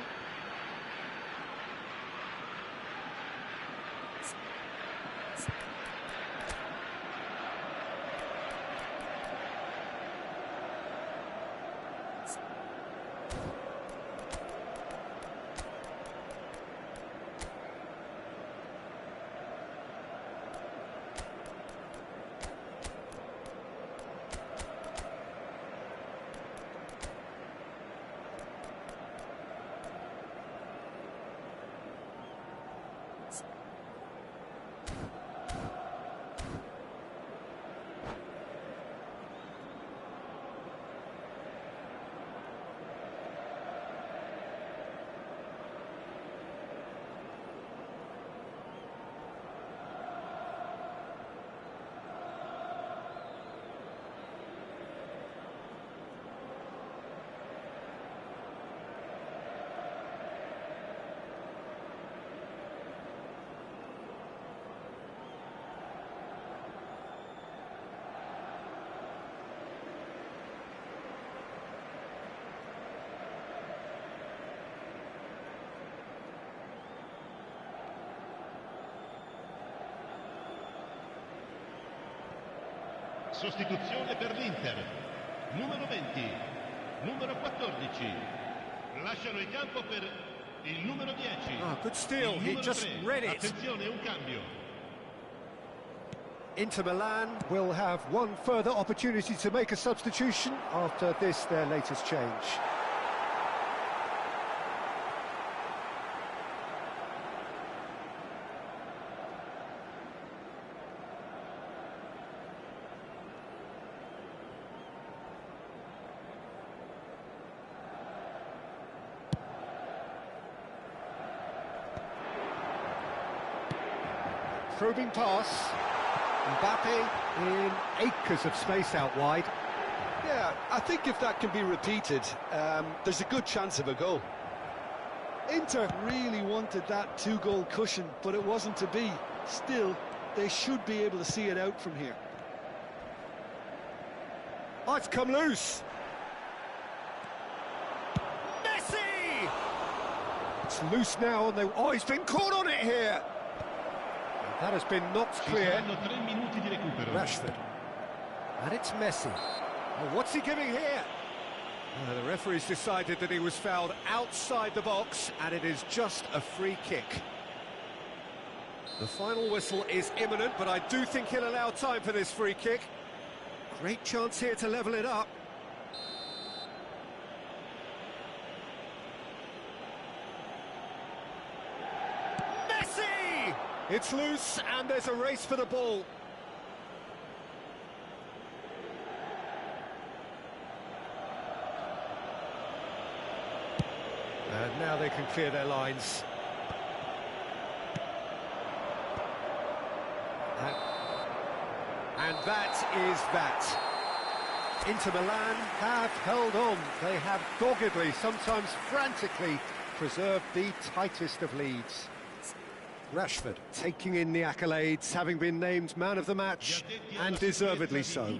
Sostituzione per l'Inter. Numero 20, numero 14. Lasciano il campo per il numero 10. Oh, good steal, Il he numero just 3. read it. Attenzione, un cambio. Inter Milan will have one further opportunity to make a substitution after this, their latest change. Probing pass. Mbappe in acres of space out wide. Yeah, I think if that can be repeated, there's a good chance of a goal. Inter really wanted that two-goal cushion, but it wasn't to be. Still, they should be able to see it out from here. Oh, it's come loose. Messi! It's loose now, and oh, he's been caught on it here. That has been knocked clear. Rashford. And it's Messi. Oh, what's he giving here? The referee's decided that he was fouled outside the box, and it is just a free kick. The final whistle is imminent, but I do think he'll allow time for this free kick. Great chance here to level it up. Messi! It's loose, and there's a race for the ball. And now they can clear their lines. And that is that. Inter Milan have held on. They have doggedly, sometimes frantically, preserved the tightest of leads. Rashford taking in the accolades, having been named man of the match, and deservedly so.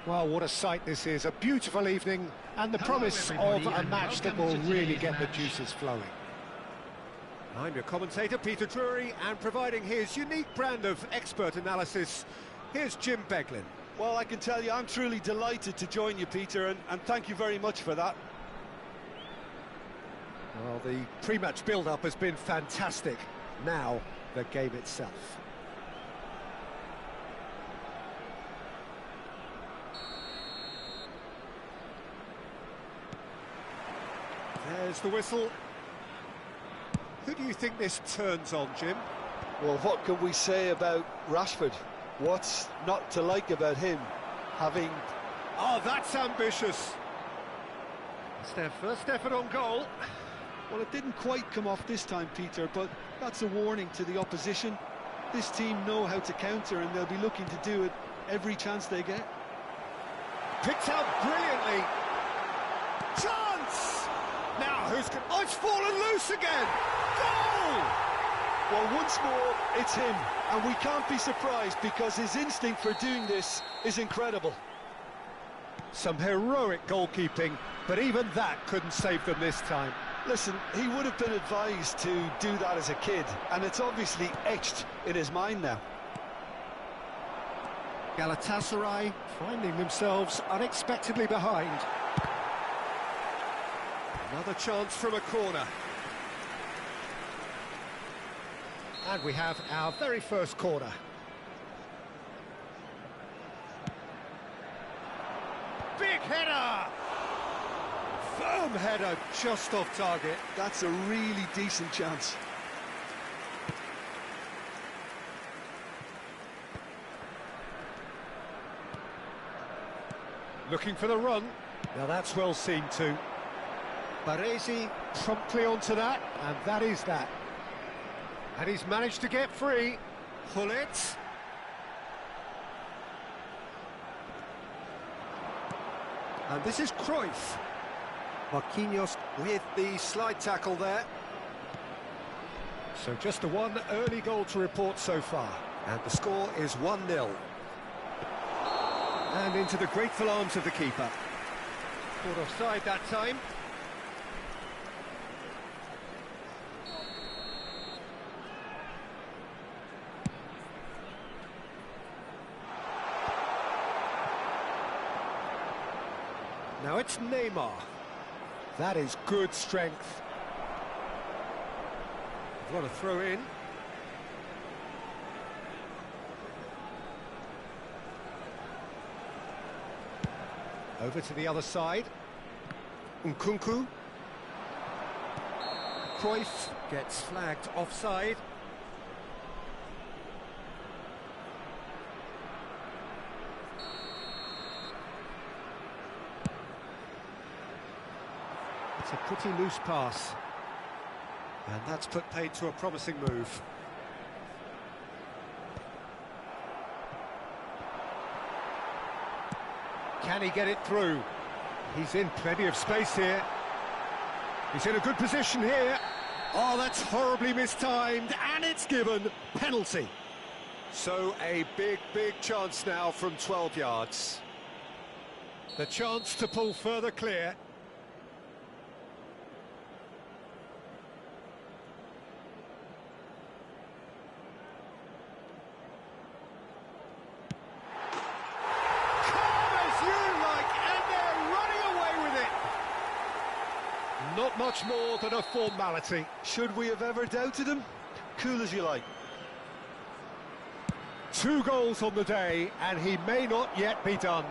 Well, what a sight this is. A beautiful evening and the Hello, promise of everybody, a and match that welcome will to really today's get the match. juices flowing. I'm your commentator, Peter Drury, and providing his unique brand of expert analysis, here's Jim Beglin. Well, I can tell you, I'm truly delighted to join you, Peter, and thank you very much for that. Well, the pre-match build-up has been fantastic. Now, the game itself. There's the whistle. Who do you think this turns on, Jim? Well, what can we say about Rashford? What's not to like about him? Having... Oh, that's ambitious. It's their first effort on goal. Well, it didn't quite come off this time, Peter, but that's a warning to the opposition. This team know how to counter, and they'll be looking to do it every chance they get. Picked out brilliantly. Chance! Now, who's going... Oh, it's fallen loose again! Goal! Well, once more, it's him, and we can't be surprised because his instinct for doing this is incredible. Some heroic goalkeeping, but even that couldn't save them this time. Listen, he would have been advised to do that as a kid, and it's obviously etched in his mind now. Galatasaray finding themselves unexpectedly behind. Another chance from a corner. And we have our very first corner. Big header! Firm header, just off target. That's a really decent chance. Looking for the run. Now that's well seen too. Baresi promptly onto that, and that is that. And he's managed to get free. Hullet. And this is Cruyff. Marquinhos with the slide tackle there. So just the one early goal to report so far. And the score is 1-0. And into the grateful arms of the keeper. Caught offside that time. Now it's Neymar. That is good strength. What a throw in. Over to the other side. Nkunku. Cruyff gets flagged offside. It's a pretty loose pass. And that's put paid to a promising move. Can he get it through? He's in plenty of space here. He's in a good position here. Oh, that's horribly mistimed, and it's given. Penalty. So a big chance now from 12 yards. The chance to pull further clear. Not much more than a formality. Should we have ever doubted him? Cool as you like. 2 goals on the day, and he may not yet be done.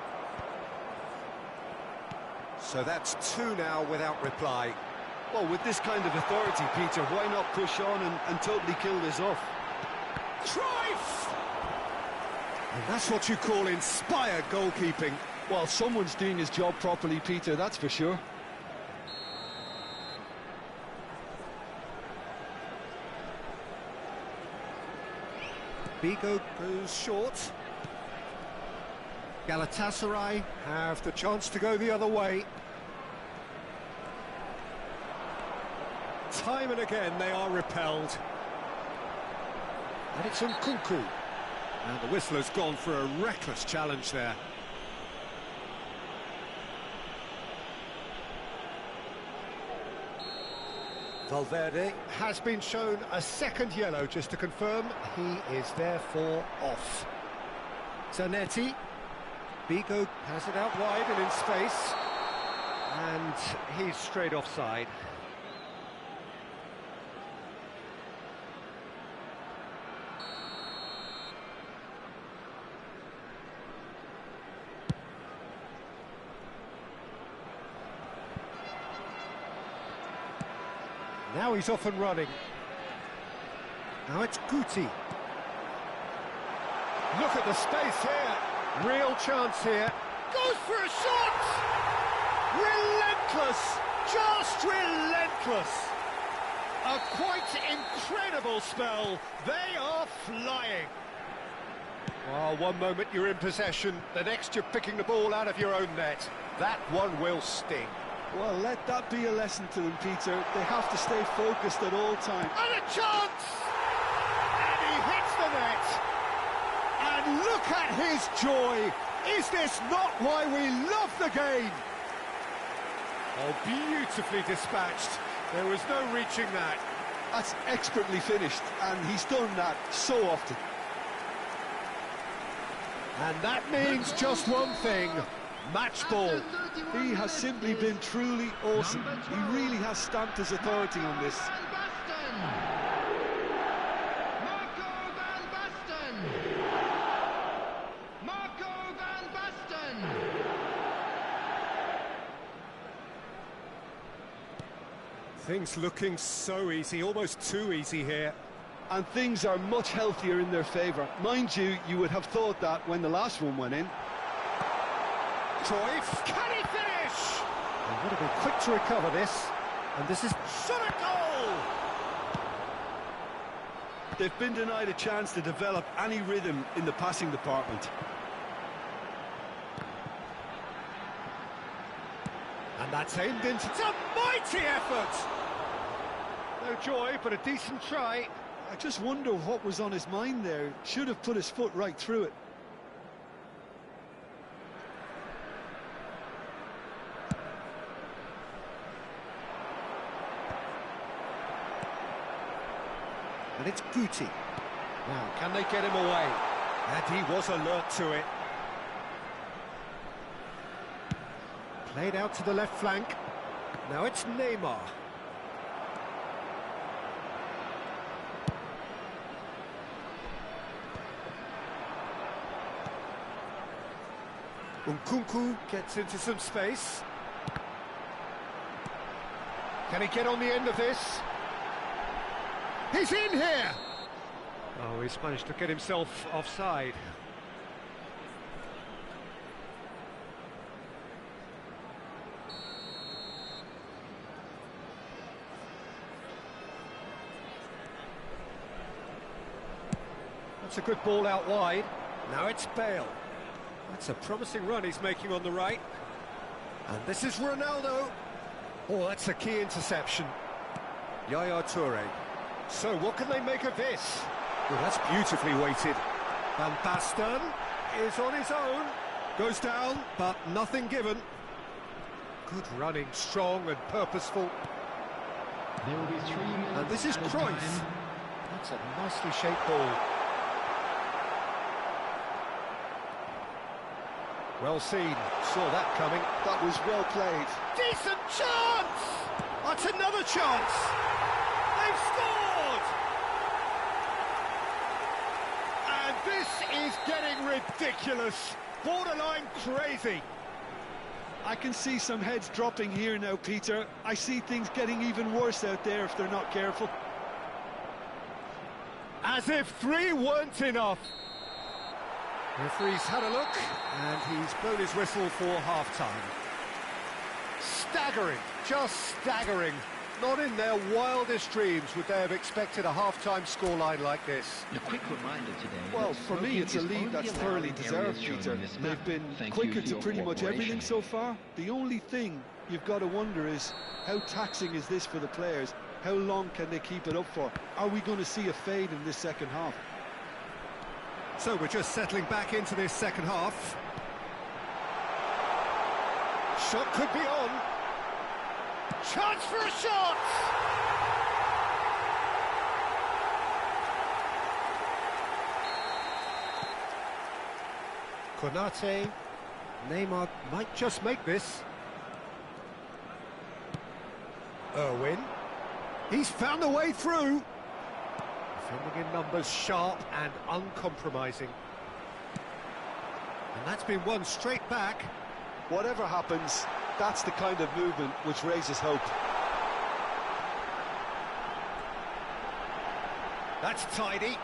So that's 2 now without reply. Well, with this kind of authority, Peter, why not push on and totally kill this off? Cruyff! And that's what you call inspired goalkeeping. Well, someone's doing his job properly, Peter, that's for sure. Vigo goes short. Galatasaray have the chance to go the other way. Time and again they are repelled. And it's Nkunku. And the whistle has gone for a reckless challenge there. Valverde has been shown a second yellow, just to confirm. He is therefore off. Zanetti. Vigo has it out wide and in space. And he's straight offside. Now he's off and running. Now it's Guti. Look at the space here. Real chance here. Goes for a shot! Relentless! Just relentless! A quite incredible spell. They are flying. Well, one moment you're in possession, the next you're picking the ball out of your own net. That one will sting. Well, let that be a lesson to them, Peter. They have to stay focused at all times. And a chance! And he hits the net! And look at his joy! Is this not why we love the game? Oh, beautifully dispatched. There was no reaching that. That's expertly finished, and he's done that so often. And that means just one thing. Match ball. He has simply been truly awesome. He really has stamped his authority on this. Things looking so easy, almost too easy here. And things are much healthier in their favour. Mind you, you would have thought that when the last one went in. Cruyff, can he finish? They would have been quick to recover this, and this is shot a goal! They've been denied a chance to develop any rhythm in the passing department. And that's aimed into a mighty effort! No joy, but a decent try. I just wonder what was on his mind there. Should have put his foot right through it. And it's Guti. Now, can they get him away? And he was alert to it. Played out to the left flank. Now it's Neymar. Nkunku gets into some space. Can he get on the end of this? He's in here! Oh, he's managed to get himself offside. That's a good ball out wide. Now it's Bale. That's a promising run he's making on the right. And this is Ronaldo. Oh, that's a key interception. Yaya Toure. So what can they make of this? Well, that's beautifully weighted. Van Basten is on his own. Goes down, but nothing given. Good running, strong and purposeful. There will be 3 minutes. And this is Cruyff. That's a nicely shaped ball. Well seen, saw that coming. That was well played. Decent chance! That's another chance! They've scored! And this is getting ridiculous, borderline crazy. I can see some heads dropping here now, Peter. I see things getting even worse out there if they're not careful. As if 3 weren't enough. Referee's had a look, and he's blown his whistle for half-time. Staggering, just staggering. Not in their wildest dreams would they have expected a half-time scoreline like this. A quick reminder today. Well, for me, it's a lead that's thoroughly deserved, Peter. They've been quicker to pretty much everything so far. The only thing you've got to wonder is, how taxing is this for the players? How long can they keep it up for? Are we going to see a fade in this second half? So we're just settling back into this second half. Shot could be on. Chance for a shot! Konate. Neymar might just make this. Irwin. He's found a way through. Defending in numbers, sharp and uncompromising. And that's been won straight back. Whatever happens, that's the kind of movement which raises hope. That's tidy.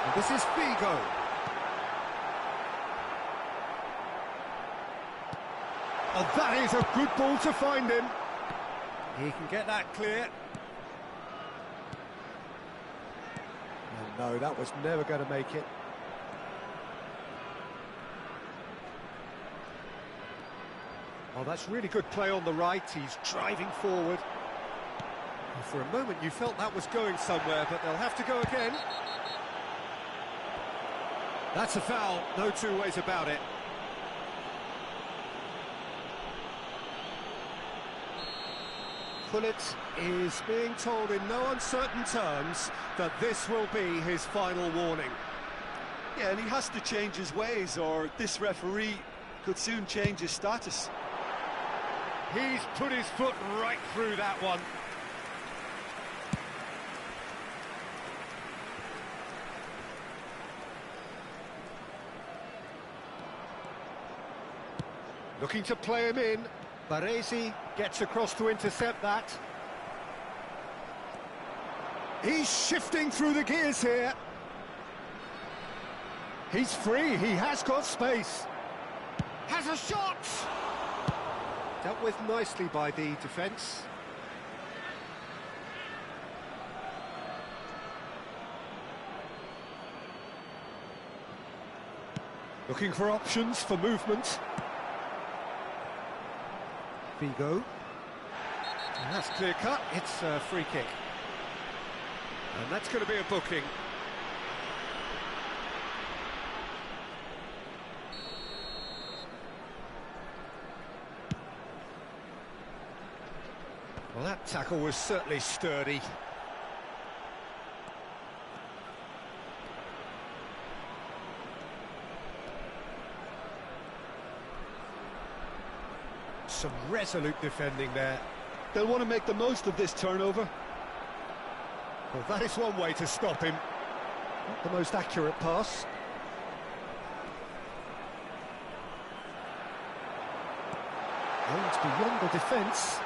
And this is Figo. And that is a good ball to find him. He can get that clear. Oh, no, that was never going to make it. Oh, that's really good play on the right. He's driving forward. And for a moment, you felt that was going somewhere, but they'll have to go again. That's a foul, no two ways about it. Pullet is being told in no uncertain terms that this will be his final warning. Yeah, and he has to change his ways, or this referee could soon change his status. He's put his foot right through that one. Looking to play him in. Baresi gets across to intercept that. He's shifting through the gears here. He's free, he has got space. Has a shot! Dealt with nicely by the defence. Looking for options for movement. Figo. And that's clear cut, it's a free kick. And that's going to be a booking. Well, that tackle was certainly sturdy. Some resolute defending there. They'll want to make the most of this turnover. Well, that is one way to stop him. Not the most accurate pass. And it's beyond the defence.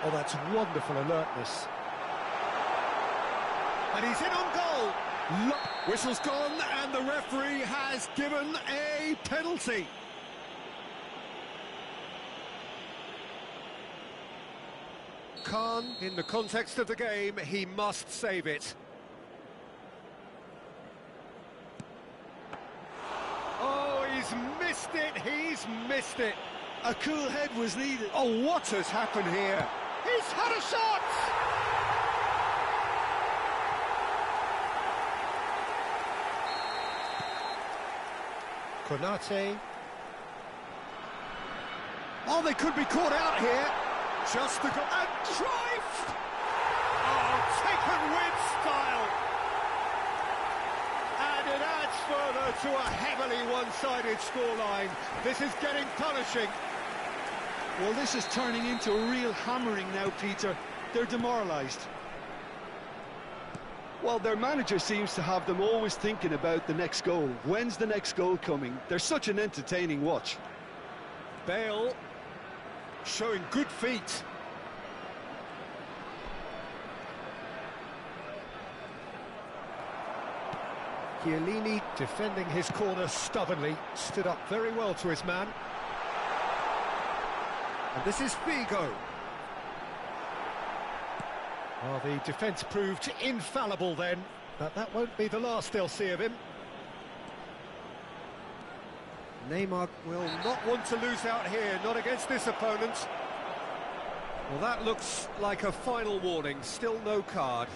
Oh, that's wonderful alertness. And he's in on goal. Whistle's gone, and the referee has given a penalty. Khan, in the context of the game, he must save it. Oh, he's missed it, he's missed it. A cool head was needed. Oh, what has happened here? He's had a shot! Konate. Oh, they could be caught out here. Just the goal. And Cruyff! Oh, taken with style. And it adds further to a heavily one-sided scoreline. This is getting punishing. Well, this is turning into a real hammering now, Peter. They're demoralised. Well, their manager seems to have them always thinking about the next goal. When's the next goal coming? They're such an entertaining watch. Bale showing good feet. Chiellini defending his corner stubbornly, stood up very well to his man. And this is Figo. Well, the defence proved infallible then, but that won't be the last they'll see of him. Neymar will not want to lose out here, not against this opponent. Well, that looks like a final warning, still no card.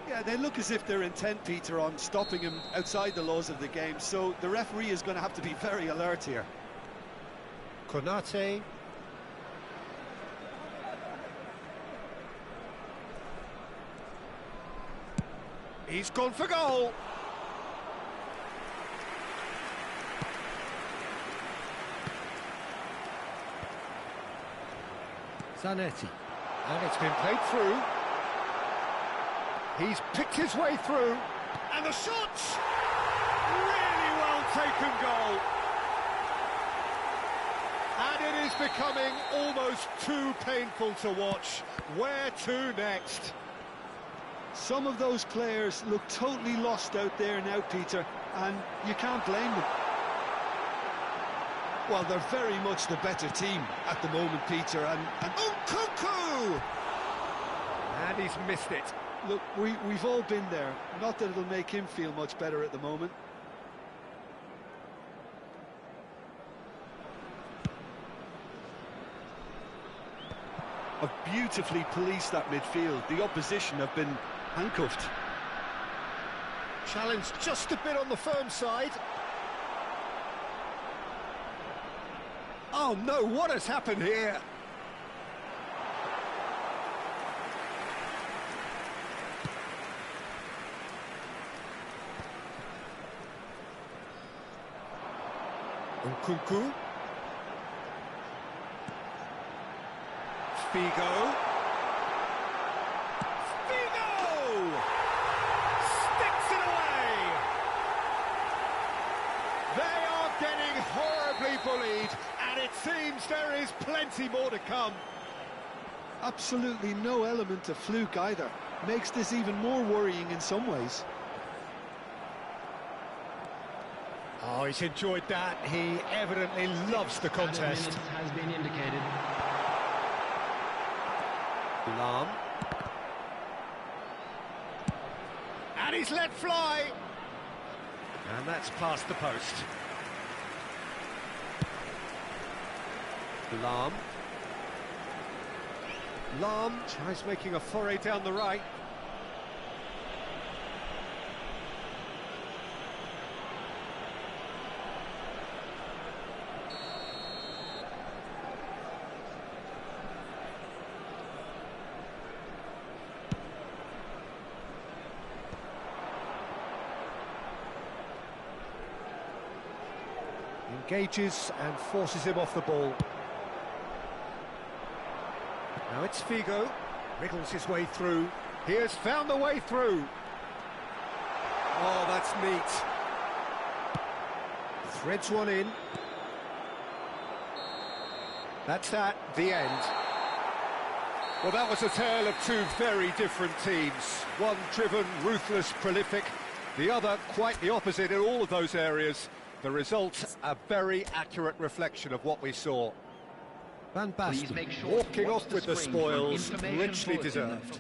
Yeah, they look as if they're intent, Peter, on stopping him outside the laws of the game, so the referee is going to have to be very alert here. Konate. He's gone for goal. Zanetti. And it's been played through. He's picked his way through. And the shot! Really well taken goal. And it is becoming almost too painful to watch. Where to next? Some of those players look totally lost out there now, Peter, and you can't blame them. Well, they're very much the better team at the moment, Peter, and oh, Cuckoo! And he's missed it. Look, we've all been there. Not that it'll make him feel much better at the moment. Have beautifully policed that midfield. The opposition have been handcuffed. Challenged just a bit on the firm side. Oh no, what has happened here? Nkunku. Figo. Sticks it away! They are getting horribly bullied, and it seems there is plenty more to come. Absolutely no element of fluke either. Makes this even more worrying in some ways. Oh, he's enjoyed that. He evidently loves the contest. Has been indicated. Lam. And he's let fly. And that's past the post. Lam. Lam tries making a foray down the right. Engages and forces him off the ball. Now it's Figo, wriggles his way through. He has found the way through. Oh, that's neat. Threads one in. That's the end. Well, that was a tale of two very different teams. One driven, ruthless, prolific. The other quite the opposite in all of those areas. The result, a very accurate reflection of what we saw. Van Basten walking off with the spoils, richly deserved.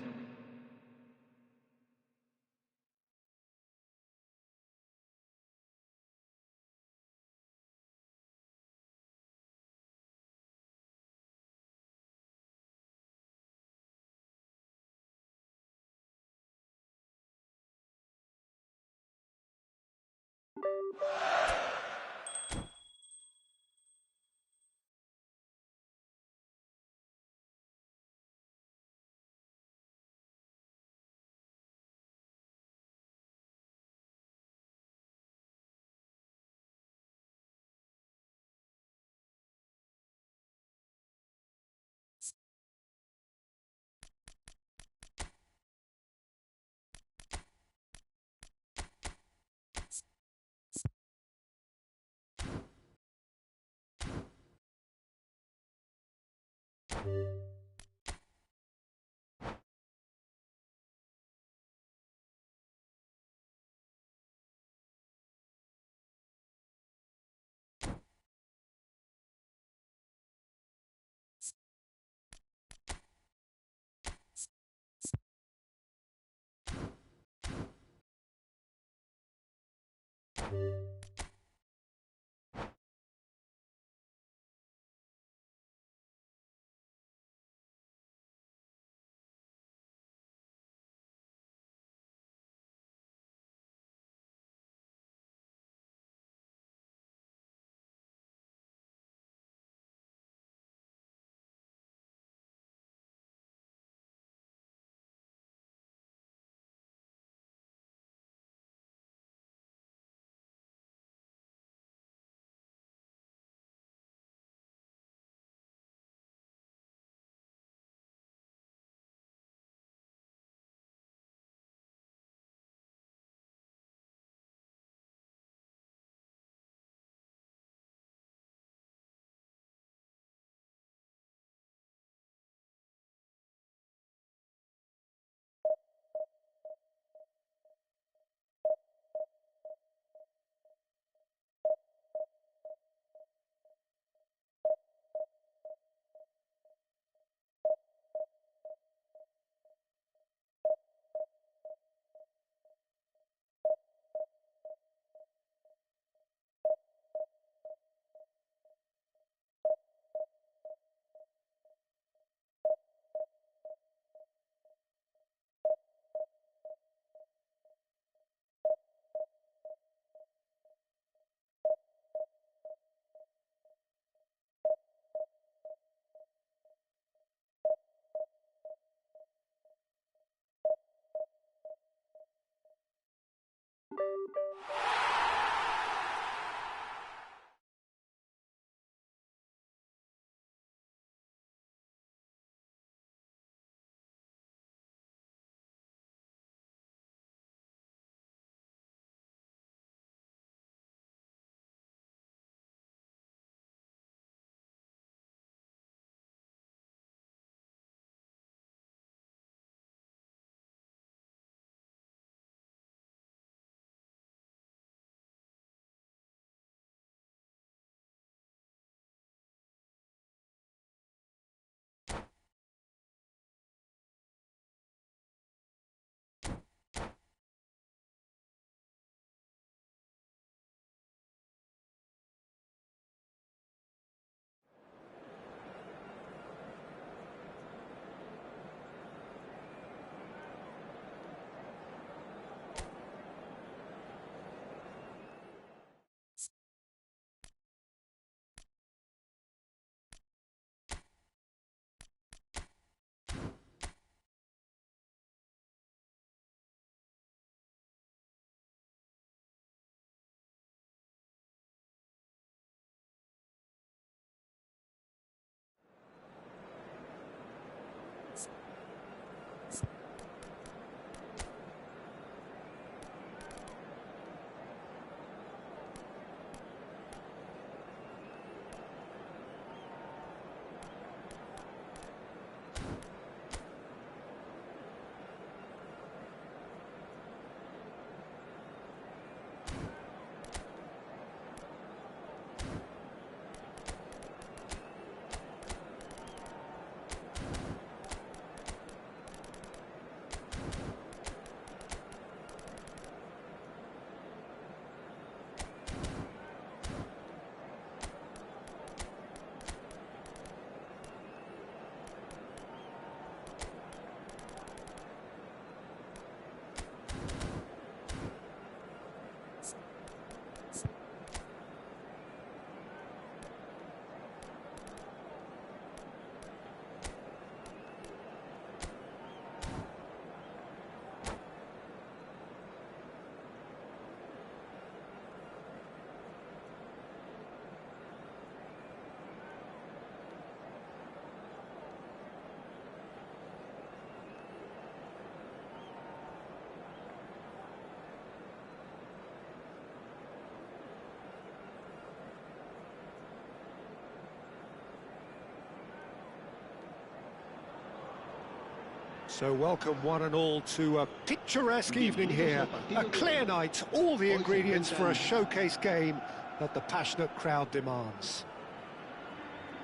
So welcome one and all to a picturesque evening here. A clear night, all the ingredients for a showcase game that the passionate crowd demands.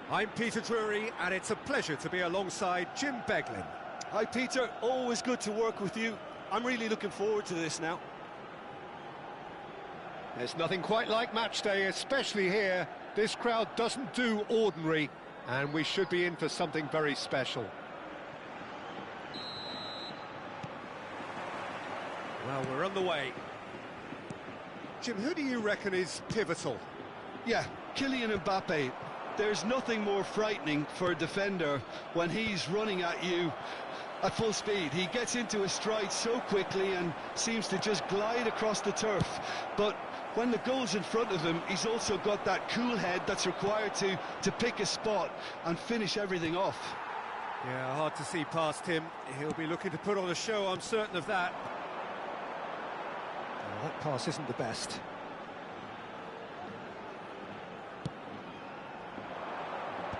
I'm Peter Drury, and it's a pleasure to be alongside Jim Beglin. Hi Peter, always good to work with you. I'm really looking forward to this now. There's nothing quite like match day, especially here. This crowd doesn't do ordinary, and we should be in for something very special. Well, we're on the way. Jim, who do you reckon is pivotal? Yeah, Kylian Mbappe. There's nothing more frightening for a defender when he's running at you at full speed. He gets into his stride so quickly and seems to just glide across the turf. But when the goal's in front of him, he's also got that cool head that's required to pick a spot and finish everything off. Yeah, hard to see past him. He'll be looking to put on a show, I'm certain of that. Well, that pass isn't the best.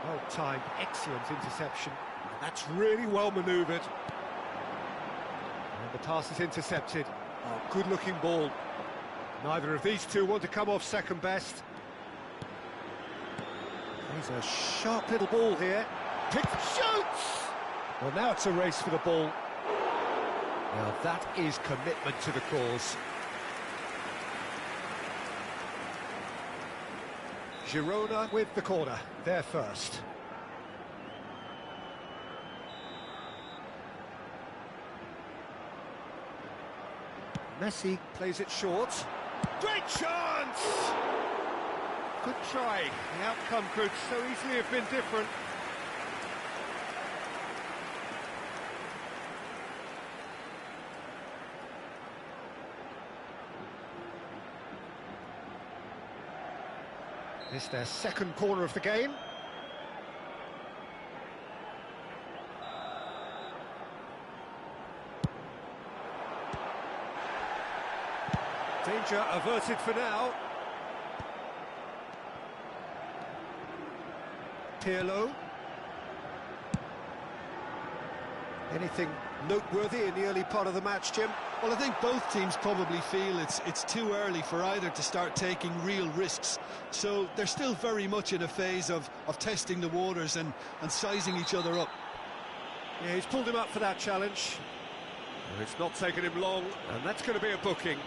Well-timed, excellent interception. And that's really well manoeuvred. And the pass is intercepted. Oh, good-looking ball. Neither of these two want to come off second best. He's a sharp little ball here. Shoots! Well, now it's a race for the ball. Now that is commitment to the cause. Girona with the corner, they're first. Messi plays it short. Great chance! Good try. The outcome could so easily have been different. It's their second corner of the game. Danger averted for now. Pirlo. Anything noteworthy in the early part of the match, Jim? Well, I think both teams probably feel it's too early for either to start taking real risks. So they're still very much in a phase of testing the waters and sizing each other up. Yeah, he's pulled him up for that challenge. It's not taken him long, and that's going to be a booking.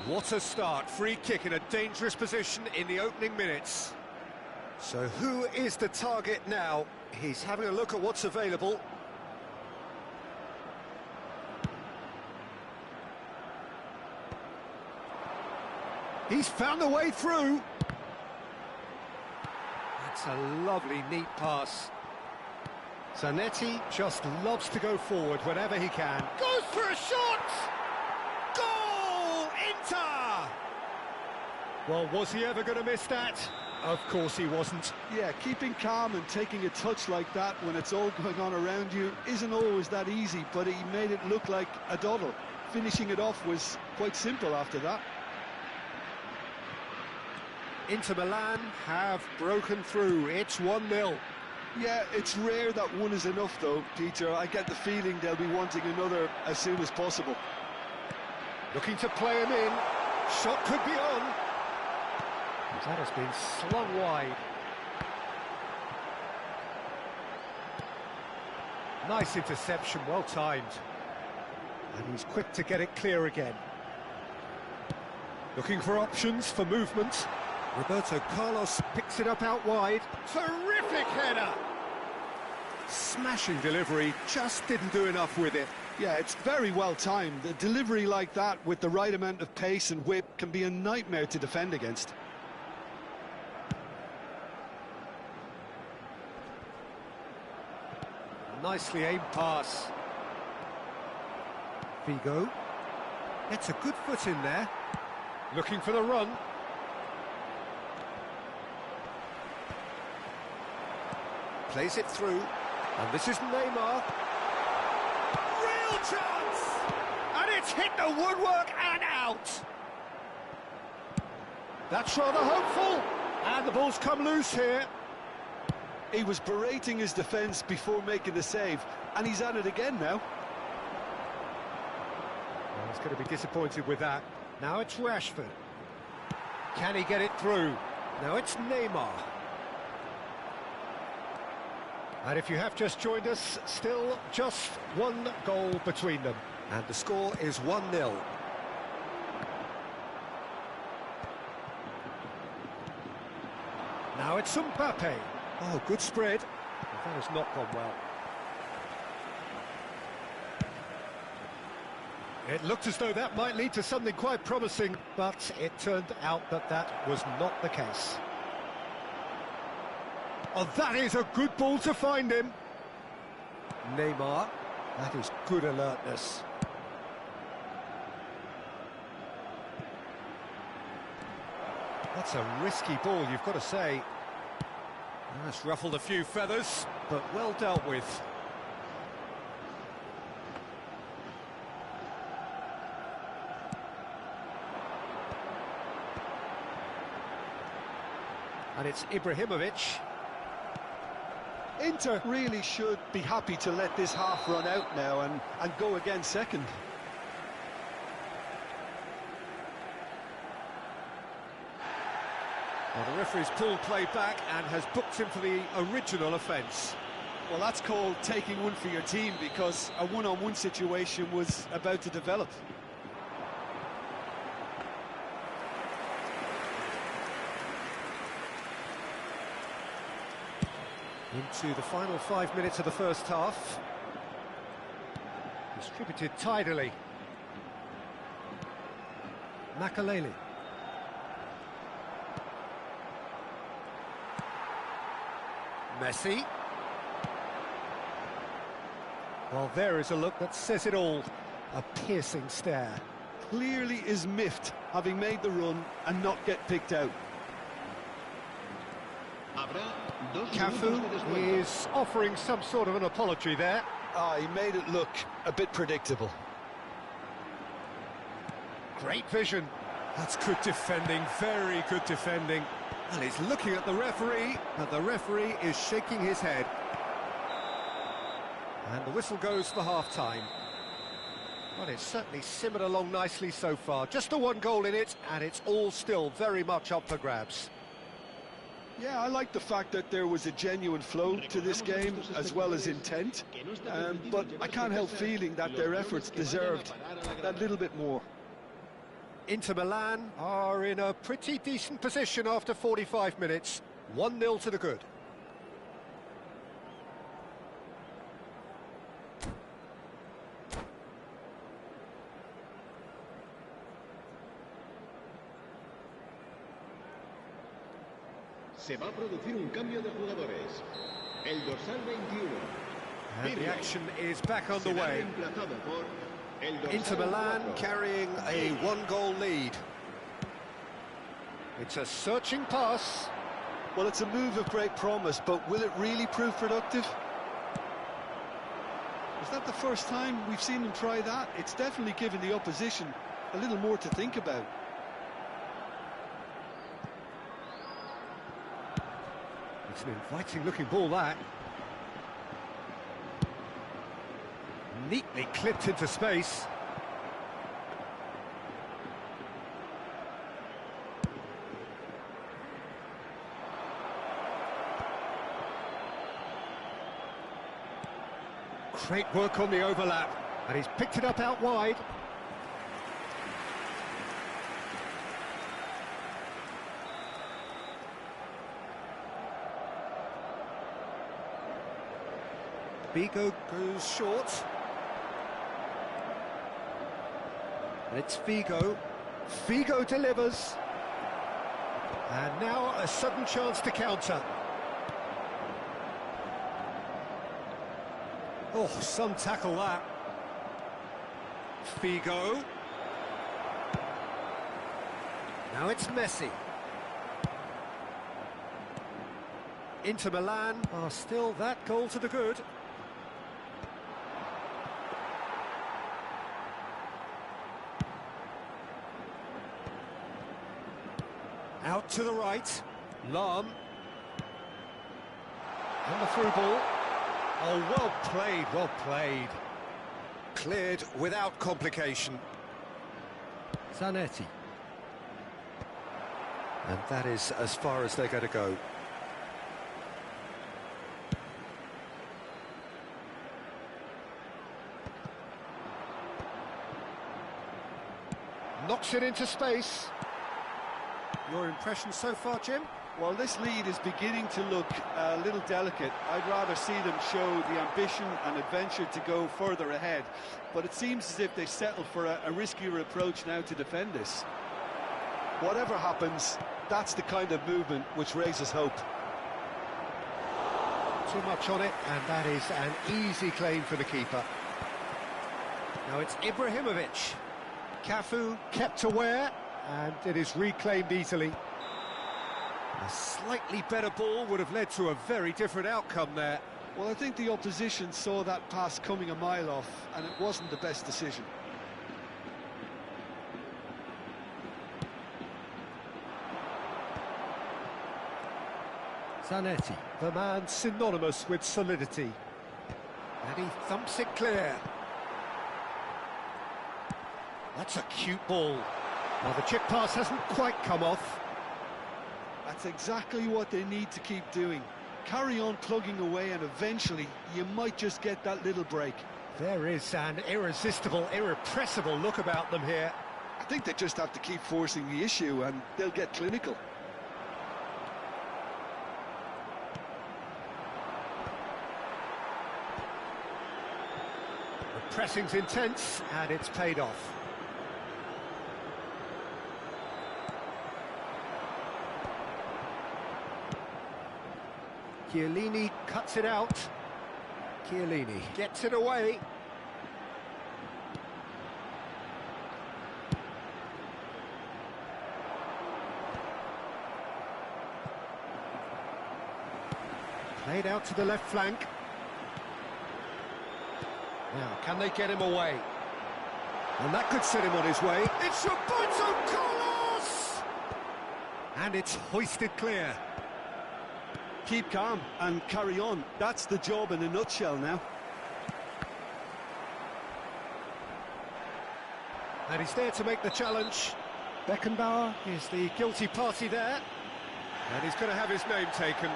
What a start. Free kick in a dangerous position in the opening minutes. So who is the target now? He's having a look at what's available. He's found a way through. That's a lovely, neat pass. Zanetti just loves to go forward whenever he can. Goes for a shot! Goal! Inter! Well, was he ever going to miss that? Of course he wasn't. Yeah, keeping calm and taking a touch like that when it's all going on around you isn't always that easy, but he made it look like a doddle. Finishing it off was quite simple after that. Inter Milan have broken through. It's 1-0. Yeah, it's rare that one is enough though, Peter. I get the feeling they'll be wanting another as soon as possible. Looking to play him in. Shot could be on. That has been slung wide. Nice interception, well timed. And he's quick to get it clear again. Looking for options for movement. Roberto Carlos picks it up out wide. Terrific header! Smashing delivery, just didn't do enough with it. Yeah, it's very well timed. A delivery like that with the right amount of pace and whip can be a nightmare to defend against. Nicely aimed pass. Figo gets a good foot in there. Looking for the run. Plays it through. And this is Neymar. Real chance! And it's hit the woodwork and out. That's rather hopeful. And the ball's come loose here. He was berating his defence before making the save, and he's at it again now. Well, he's going to be disappointed with that. Now it's Rashford. Can he get it through? Now it's Neymar. And if you have just joined us, still just one goal between them. And the score is 1-0. Now it's Mbappe. Oh, good spread. But that has not gone well. It looked as though that might lead to something quite promising, but it turned out that that was not the case. Oh, that is a good ball to find him. Neymar, that is good alertness. That's a risky ball, you've got to say. That's ruffled a few feathers, but well dealt with. And it's Ibrahimovic. Inter really should be happy to let this half run out now and go again second. Well, the referee's pulled play back and has booked him for the original offence. Well, that's called taking one for your team, because a one-on-one situation was about to develop. Into the final 5 minutes of the first half. Distributed tidily. Makaleli. Messi. Well, there is a look that says it all. A piercing stare. Clearly is miffed, having made the run and not get picked out. Cafu is offering some sort of an apology there. He made it look a bit predictable. Great vision. That's good defending, very good defending. And he's looking at the referee, and the referee is shaking his head. And the whistle goes for half-time. Well, it's certainly simmered along nicely so far. Just the one goal in it, and it's all still very much up for grabs. Yeah, I like the fact that there was a genuine flow to this game, as well as intent. But I can't help feeling that their efforts deserved that little bit more. Inter Milan are in a pretty decent position after 45 minutes. 1-0 to the good. Se va a producir un cambio de jugadores. El dorsal 21. And the action is back on the way. Inter Milan carrying a one-goal lead. It's a searching pass. Well, it's a move of great promise, but will it really prove productive? Is that the first time we've seen him try that? It's definitely given the opposition a little more to think about. It's an inviting-looking ball, that. Neatly clipped into space. Great work on the overlap, and he's picked it up out wide. Figo goes short. And it's Figo. Figo delivers. And now a sudden chance to counter. Oh, some tackle that. Figo. Now it's Messi. Inter Milan are still that goal to the good. Out to the right, Lahm. And the through ball. Oh, well played, well played. Cleared without complication. Zanetti. And that is as far as they're going to go. Knocks it into space. Your impression so far, Jim? Well, this lead is beginning to look a little delicate. I'd rather see them show the ambition and adventure to go further ahead. But it seems as if they settle for a riskier approach now to defend this. Whatever happens, that's the kind of movement which raises hope. Too much on it, and that is an easy claim for the keeper. Now it's Ibrahimovic. Cafu kept aware, and it is reclaimed easily. A slightly better ball would have led to a very different outcome there. Well, I think the opposition saw that pass coming a mile off, and it wasn't the best decision. Zanetti, the man synonymous with solidity. And he thumps it clear. That's a cute ball. Now the chip pass hasn't quite come off. That's exactly what they need to keep doing. Carry on plugging away, and eventually you might just get that little break. There is an irresistible, irrepressible look about them here. I think they just have to keep forcing the issue and they'll get clinical. The pressing's intense, and it's paid off. Chiellini cuts it out. Chiellini gets it away. Played out to the left flank. Now, can they get him away? And that could set him on his way. It's Roberto Carlos! And it's hoisted clear. Keep calm and carry on. That's the job in a nutshell now. And he's there to make the challenge. Beckenbauer is the guilty party there. And he's going to have his name taken.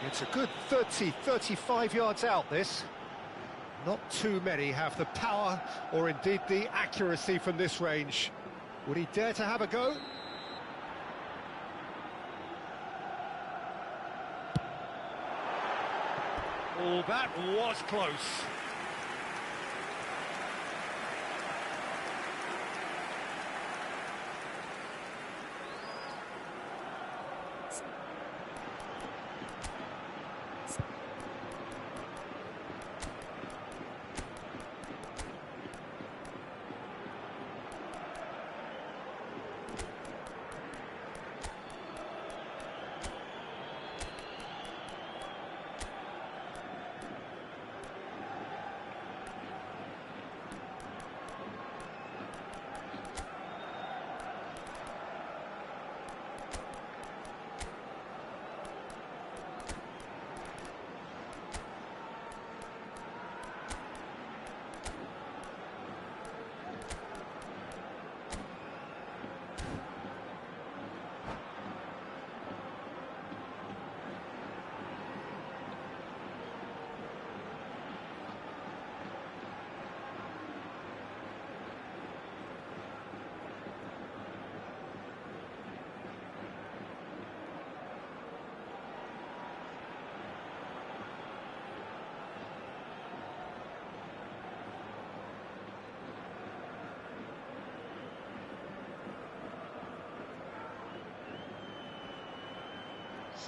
It's a good 30, 35 yards out, this. Not too many have the power or indeed the accuracy from this range. Would he dare to have a go? Oh, that was close.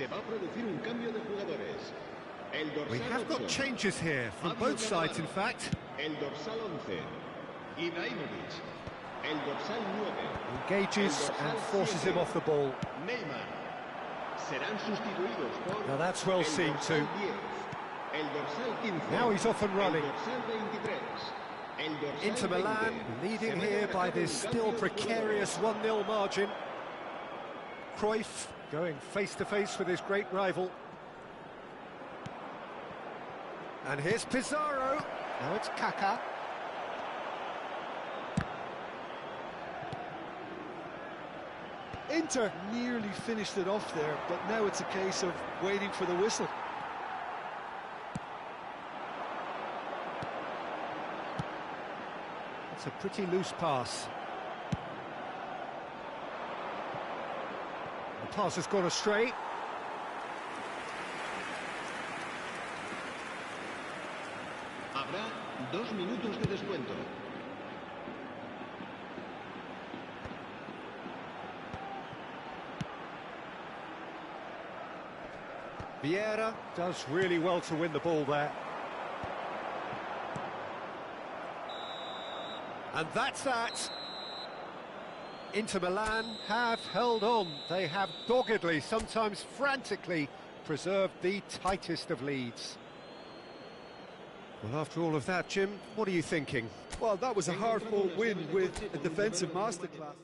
Se va a producir un cambio de jugadores. El dorsal We have got 8. changes here from both sides, in fact. El dorsal 11. Ibrahimovic. El dorsal 9. Engages and forces him off the ball. Neymar. Serán sustituidos por Now that's well seen too. 10. El dorsal 15. Now he's off and running. El dorsal 23. El dorsal Inter Milan 20. leading Se here mete by a this un still cambio de precarious jugadores. 1-0 margin. Cruyff Going face to face with his great rival. And here's Pizarro. Now it's Kaká. Inter nearly finished it off there, but now it's a case of waiting for the whistle. It's a pretty loose pass. The pass has gone astray. Habrá 2 minutos de descuento. Vieira does really well to win the ball there. And that's that. Inter Milan have held on. They have doggedly, sometimes frantically, preserved the tightest of leads. Well, after all of that, Jim, what are you thinking? Well, that was a hard-fought win with a defensive masterclass.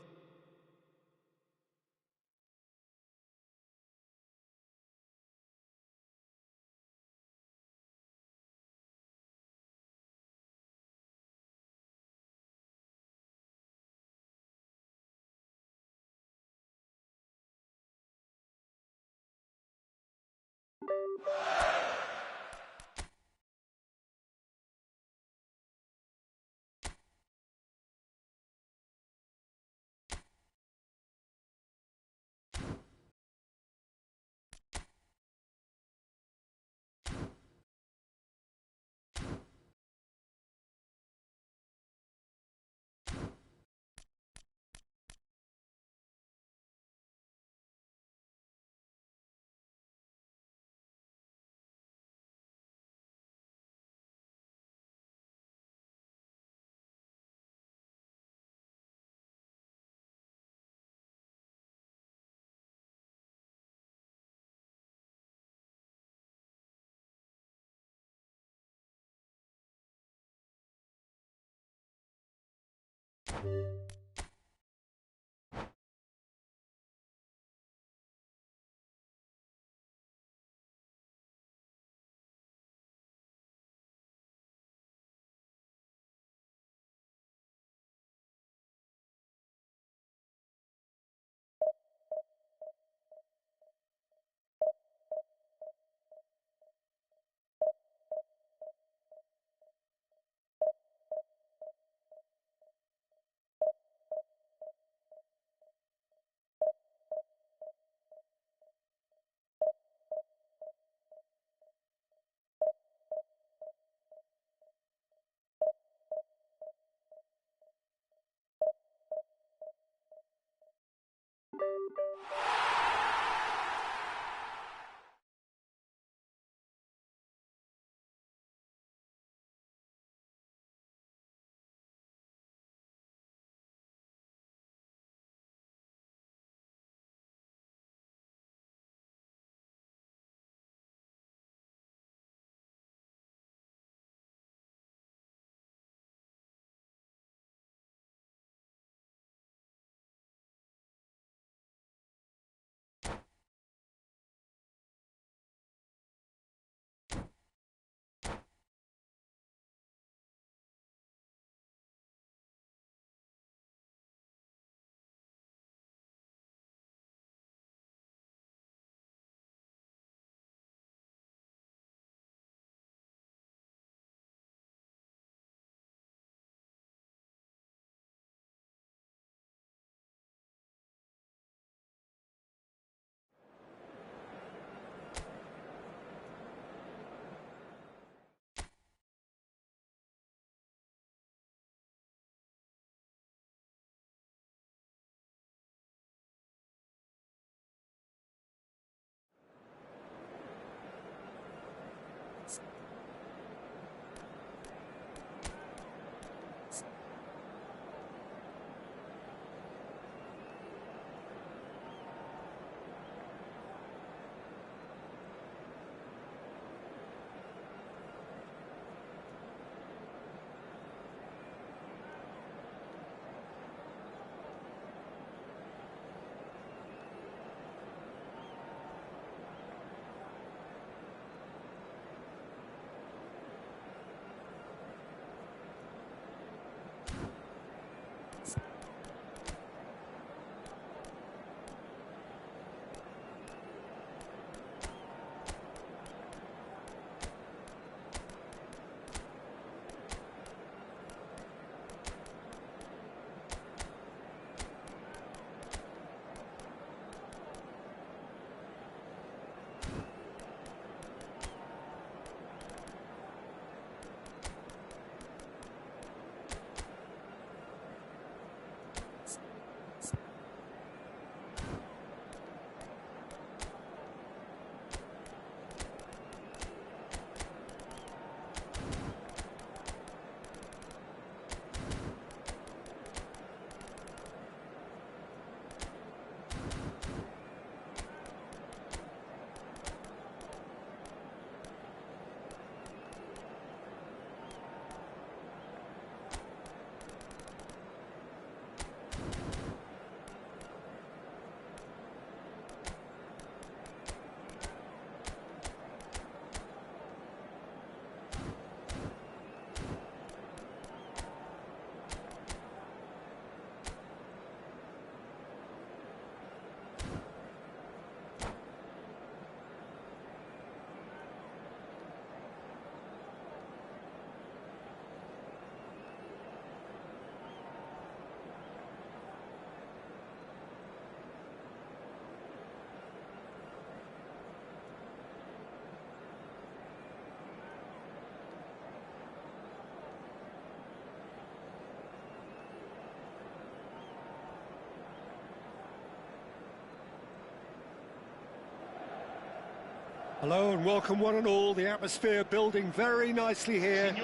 Hello and welcome one and all. The atmosphere building very nicely here.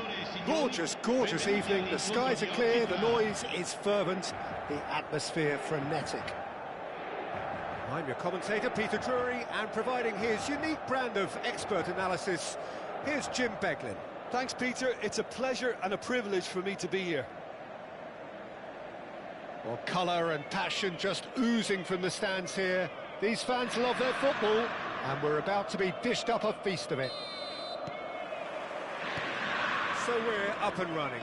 Gorgeous, gorgeous evening. The skies are clear, the noise is fervent, the atmosphere frenetic. I'm your commentator, Peter Drury, and providing his unique brand of expert analysis, here's Jim Beglin. Thanks, Peter. It's a pleasure and a privilege for me to be here. Well, colour and passion just oozing from the stands here. These fans love their football, and we're about to be dished up a feast of it. So we're up and running.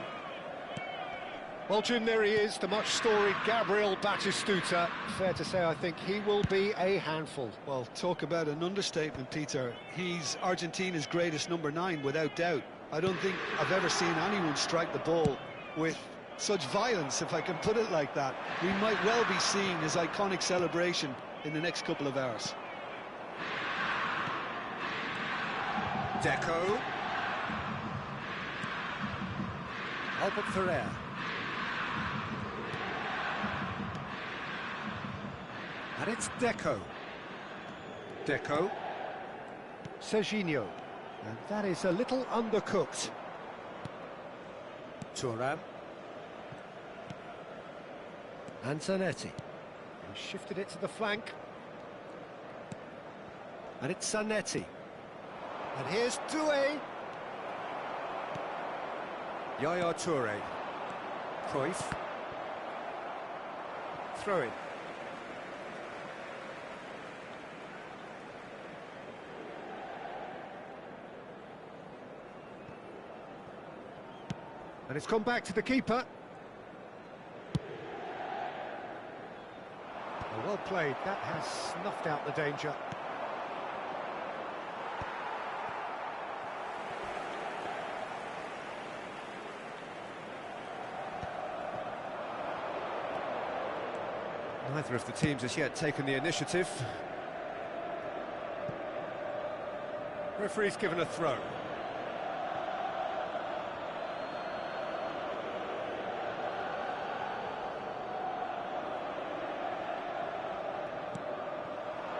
Well, Jim, there he is, the much-storied Gabriel Batistuta. Fair to say, I think he will be a handful. Well, talk about an understatement, Peter. He's Argentina's greatest number 9, without doubt. I don't think I've ever seen anyone strike the ball with such violence, if I can put it like that. We might well be seeing his iconic celebration in the next couple of hours. Deco. Albert Ferrer. And it's Deco. Deco. Serginho. And that is a little undercooked. Thuram. And Zanetti. He shifted it to the flank. And it's Zanetti. And here's Doué. Yaya Touré. Cruyff. Throw in. And it's gone back to the keeper. Well played. That has snuffed out the danger. Neither of the teams has yet taken the initiative. Referee's given a throw.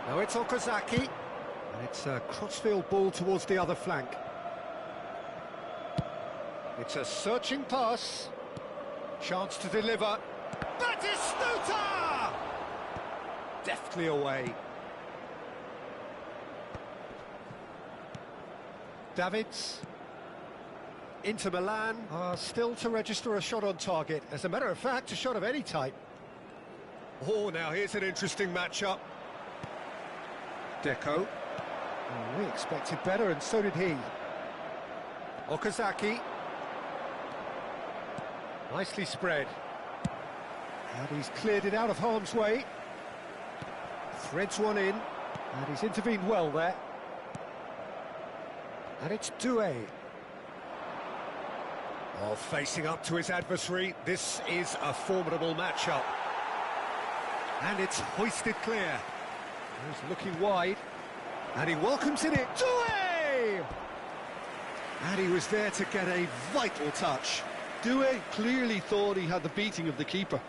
Now it's Okazaki, and it's a crossfield ball towards the other flank. It's a searching pass. Chance to deliver. Batistuta! Deftly away. Davids. Inter Milan are still to register a shot on target. As a matter of fact, a shot of any type. Oh, now here's an interesting matchup. Deco. Oh, we expected better, and so did he. Okazaki. Nicely spread. And he's cleared it out of harm's way. Threads one in, and he's intervened well there. And it's Doué. Oh, facing up to his adversary, this is a formidable matchup. And it's hoisted clear. He's looking wide, and he welcomes it in. Doué! And he was there to get a vital touch. Doué clearly thought he had the beating of the keeper.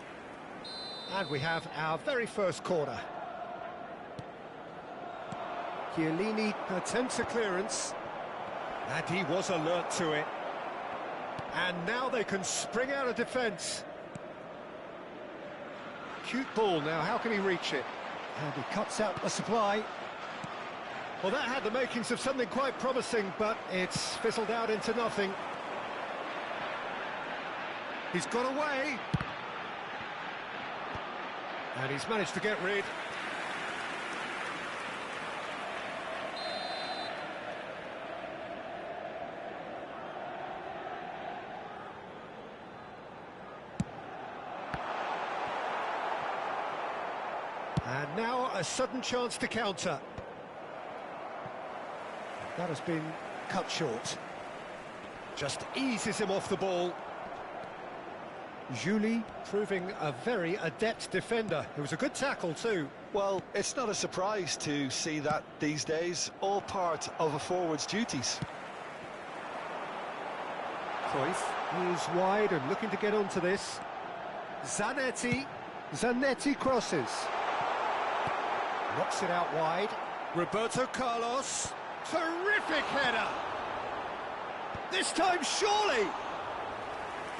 And we have our very first corner. Chiellini attempts a clearance, and he was alert to it. And now they can spring out of defence. Cute ball now, how can he reach it? And he cuts out the supply. Well, that had the makings of something quite promising, but it's fizzled out into nothing. He's got away. And he's managed to get rid. And now a sudden chance to counter. That has been cut short. Just eases him off the ball. Julie proving a very adept defender. It was a good tackle too. Well, it's not a surprise to see that these days, all part of a forward's duties. Cruyff is wide and looking to get onto this. Zanetti crosses. Knocks it out wide. Roberto Carlos. Terrific header! This time, surely!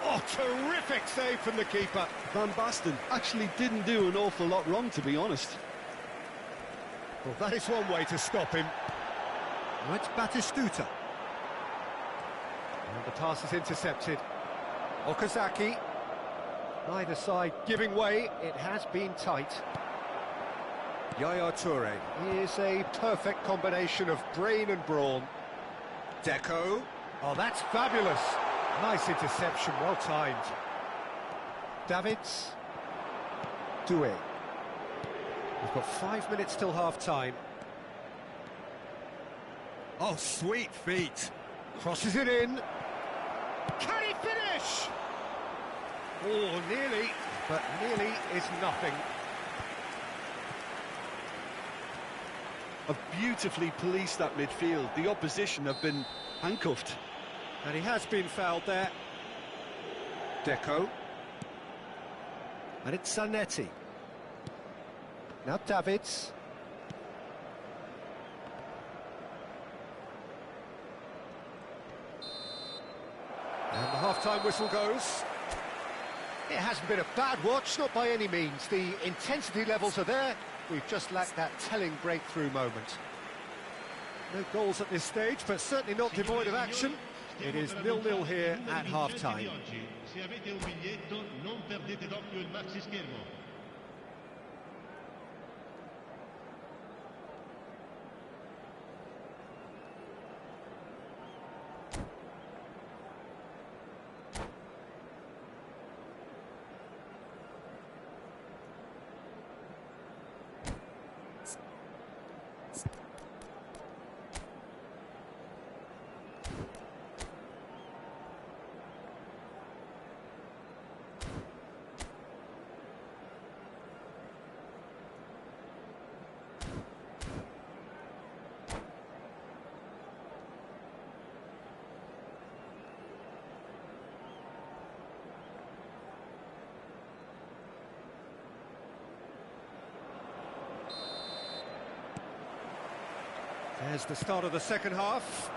Oh, terrific save from the keeper. Van Basten actually didn't do an awful lot wrong, to be honest. Well, that is one way to stop him. Now it's Batistuta. And the pass is intercepted. Okazaki. Neither side giving way. It has been tight. Yaya Toure. He is a perfect combination of brain and brawn. Deco. Oh, that's fabulous. Nice interception, well timed. Davids. Doué. We've got 5 minutes till half-time. Oh, sweet feet. Crosses it in. Can he finish? Oh, nearly, but nearly is nothing. Have beautifully policed that midfield. The opposition have been handcuffed. And he has been fouled there. Deco. And it's Zanetti. Now Davids. And the half-time whistle goes. It hasn't been a bad watch, not by any means. The intensity levels are there. We've just lacked that telling breakthrough moment. No goals at this stage, but certainly not devoid of action. It is 0-0 here at half-time. Se avete un biglietto, non perdete d'occhio il maxi schermo. There's the start of the second half.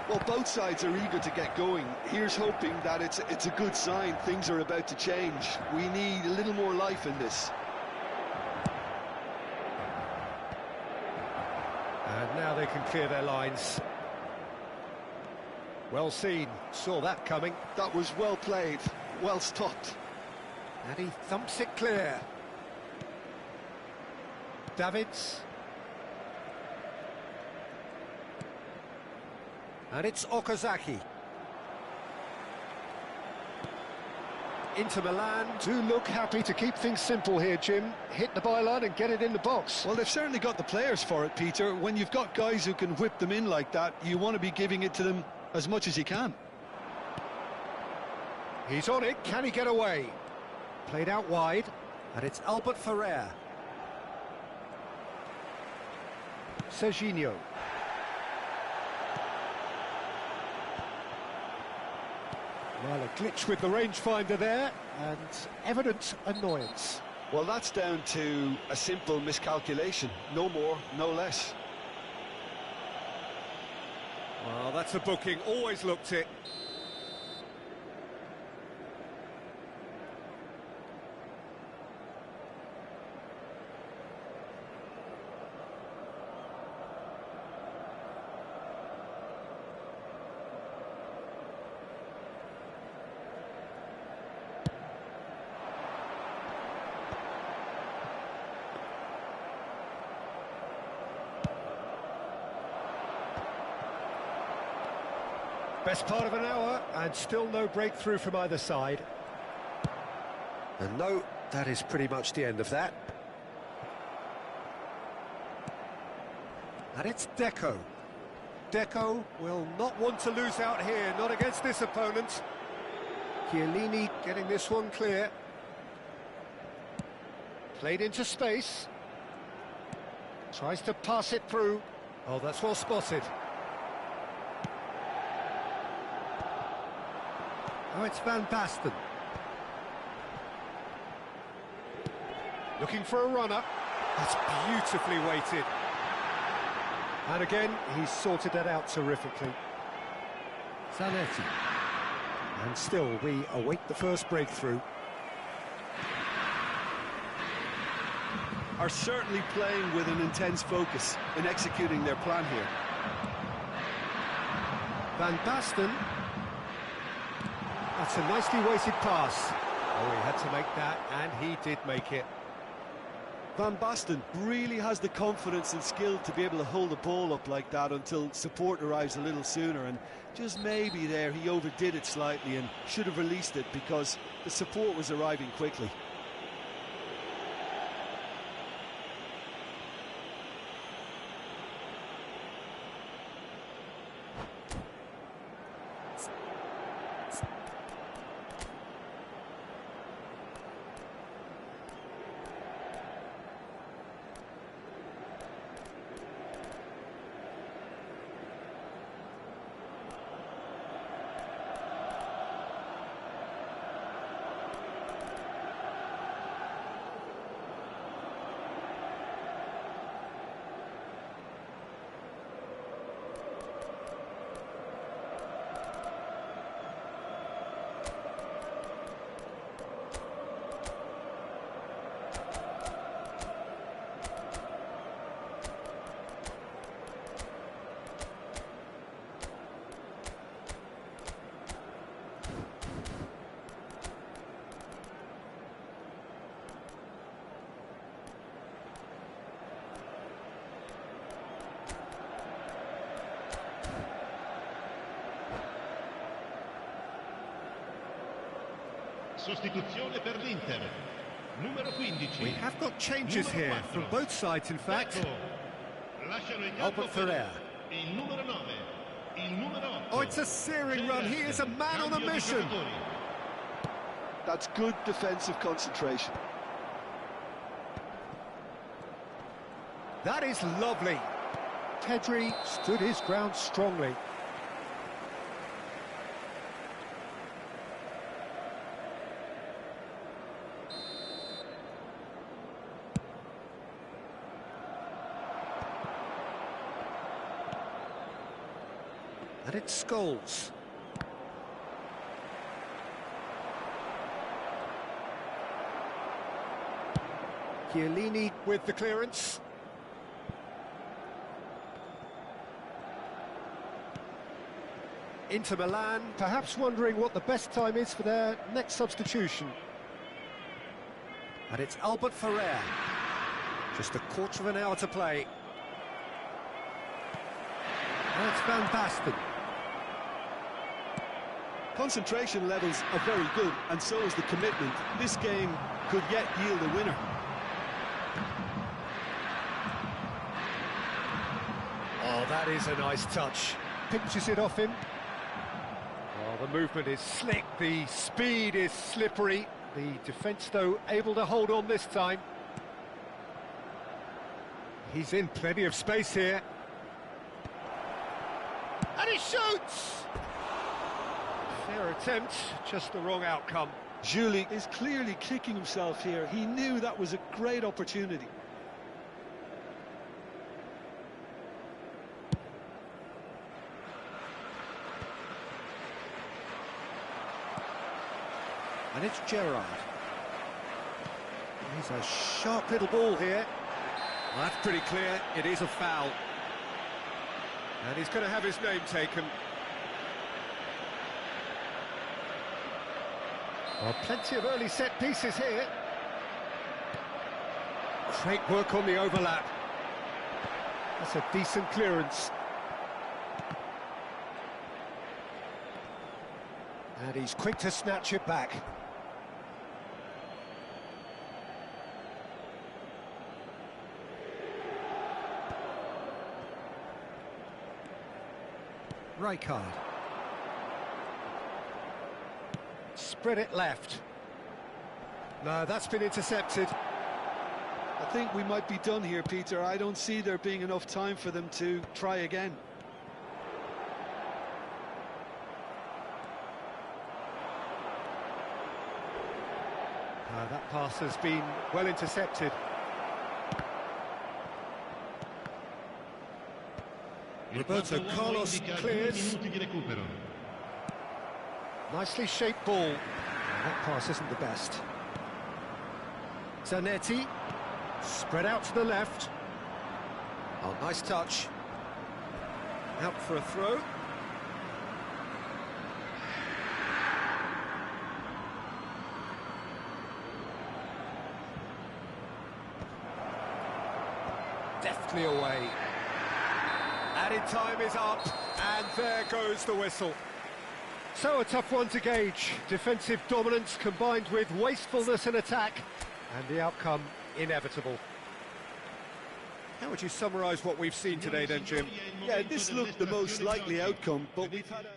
Well, both sides are eager to get going. Here's hoping that it's a good sign. Things are about to change. We need a little more life in this. And now they can clear their lines. Well seen, saw that coming. That was well played, well stopped. And he thumps it clear. Davids. And it's Okazaki. Inter Milan do look happy to keep things simple here, Jim. Hit the byline and get it in the box. Well, they've certainly got the players for it, Peter. When you've got guys who can whip them in like that, you want to be giving it to them as much as you can. He's on it, can he get away? Played out wide, and it's Albert Ferrer. Serginho. Well, a glitch with the rangefinder there, and evident annoyance. Well, that's down to a simple miscalculation. No more, no less. Well, that's a booking, always looked it. Best part of an hour, and still no breakthrough from either side. And no, that is pretty much the end of that. And it's Deco. Deco will not want to lose out here, not against this opponent. Chiellini getting this one clear. Played into space. Tries to pass it through. Oh, that's well spotted. Oh, it's Van Basten. Looking for a runner. That's beautifully weighted. And again, he's sorted that out terrifically. Zanetti. And still, we await the first breakthrough. Are certainly playing with an intense focus in executing their plan here. Van Basten. That's a nicely weighted pass. Oh, he had to make that, and he did make it. Van Basten really has the confidence and skill to be able to hold the ball up like that until support arrives a little sooner, and just maybe there he overdid it slightly and should have released it because the support was arriving quickly. Sostituzione per l'Inter. Numero 15. We have got changes Numero here 4. from both sides, in fact. Lasciano il campo Albert per Ferrer. il numero 9, il numero 8. Oh, it's a searing run. He is a man on a Cambio di mission. giocatori. That's good defensive concentration. That is lovely. Pedri stood his ground strongly. And it's Scholes. Chiellini with the clearance. Inter Milan, perhaps wondering what the best time is for their next substitution. And it's Albert Ferrer. Just a quarter of an hour to play. And it's Van Basten. Concentration levels are very good, and so is the commitment. This game could yet yield a winner. Oh, that is a nice touch. Pinches it off him. Oh, the movement is slick, the speed is slippery. The defence, though, able to hold on this time. He's in plenty of space here. And he shoots! Fair attempt, just the wrong outcome. Julie is clearly kicking himself here. He knew that was a great opportunity. And it's Gerrard. He's a sharp little ball here. Well, that's pretty clear, it is a foul. And he's going to have his name taken. Well, plenty of early set pieces here. Great work on the overlap. That's a decent clearance. And he's quick to snatch it back. Rijkaard. Spread it left. No, that's been intercepted. I think we might be done here, Peter. I don't see there being enough time for them to try again. That pass has been well intercepted. Roberto Carlos clears. Nicely shaped ball. That pass isn't the best. Zanetti, spread out to the left. Oh, nice touch. Out for a throw. Deftly away. Added time is up, and there goes the whistle. So a tough one to gauge. Defensive dominance combined with wastefulness in attack, and the outcome inevitable. How would you summarise what we've seen today then, Jim? Yeah, this looked the most likely outcome, but we've had a...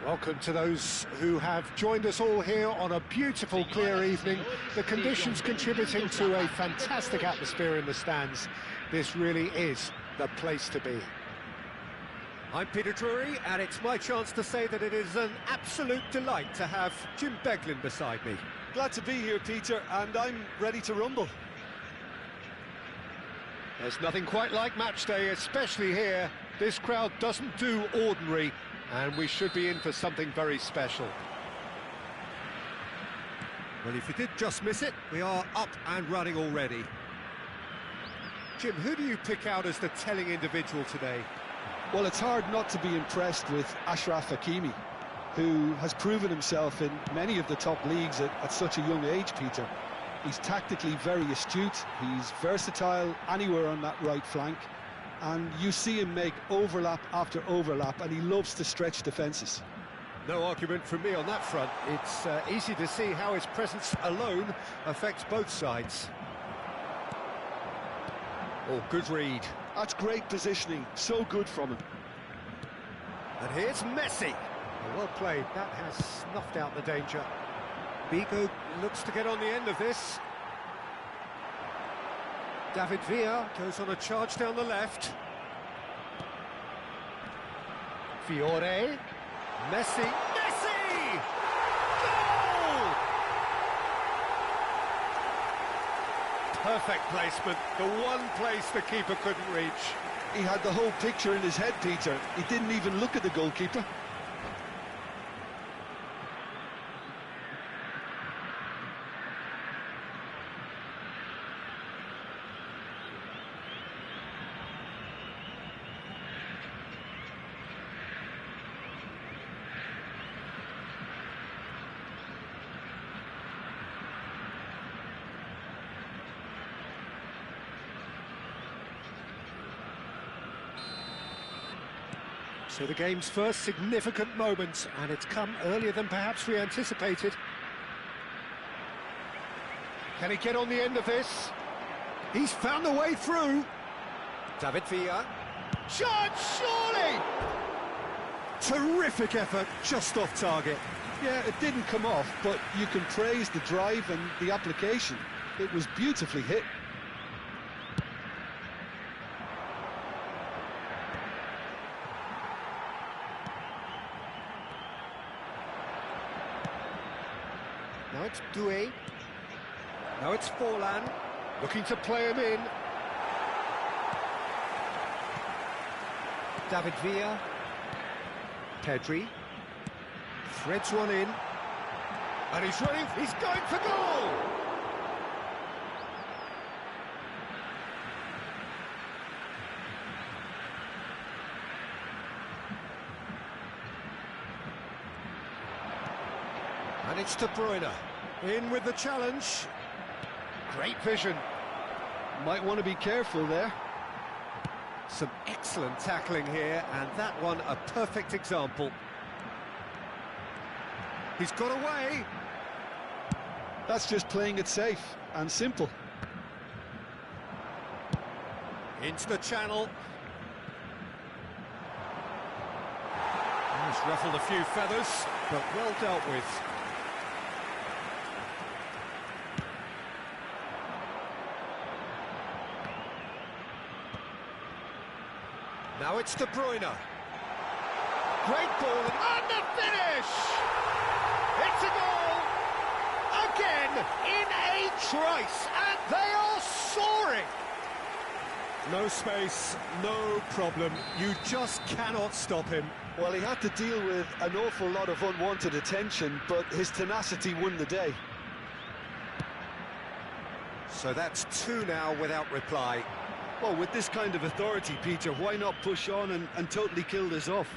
Welcome to those who have joined us all here on a beautiful, clear evening. The conditions contributing to a fantastic atmosphere in the stands. This really is the place to be. I'm Peter Drury, and it's my chance to say that it is an absolute delight to have Jim Beglin beside me. Glad to be here, Peter, and I'm ready to rumble. There's nothing quite like match day, especially here. This crowd doesn't do ordinary, and we should be in for something very special. Well, if you did just miss it, we are up and running already. Jim, who do you pick out as the telling individual today? Well, it's hard not to be impressed with Achraf Hakimi, who has proven himself in many of the top leagues at such a young age, Peter. He's tactically very astute, he's versatile anywhere on that right flank, and you see him make overlap after overlap, and he loves to stretch defences. No argument from me on that front. It's easy to see how his presence alone affects both sides. Oh, good read. That's great positioning, so good from him. And here's Messi. Well played, that has snuffed out the danger. Bigo looks to get on the end of this. David Villa goes on a charge down the left. Fiore. Messi. Messi! Goal! Perfect placement, the one place the keeper couldn't reach. He had the whole picture in his head, Peter. He didn't even look at the goalkeeper. So the game's first significant moment, and it's come earlier than perhaps we anticipated. Can he get on the end of this? He's found a way through. David Villa. Chance, surely! Terrific effort, just off target. Yeah, it didn't come off, but you can praise the drive and the application. It was beautifully hit. Now it's Doué. Now it's Forlan, looking to play him in. David Villa. Pedri. Threads one in. And he's running, he's going for goal! And it's De Bruyne. In with the challenge. Great vision. Might want to be careful there. Some excellent tackling here, and that one a perfect example. He's got away. That's just playing it safe and simple. Into the channel. He's ruffled a few feathers, but well dealt with. Now it's De Bruyne. Great ball, and the finish! It's a goal! Again, in a trice, and they are soaring! No space, no problem. You just cannot stop him. Well, he had to deal with an awful lot of unwanted attention, but his tenacity won the day. So that's two now without reply. Well, with this kind of authority, Peter, why not push on and totally kill this off?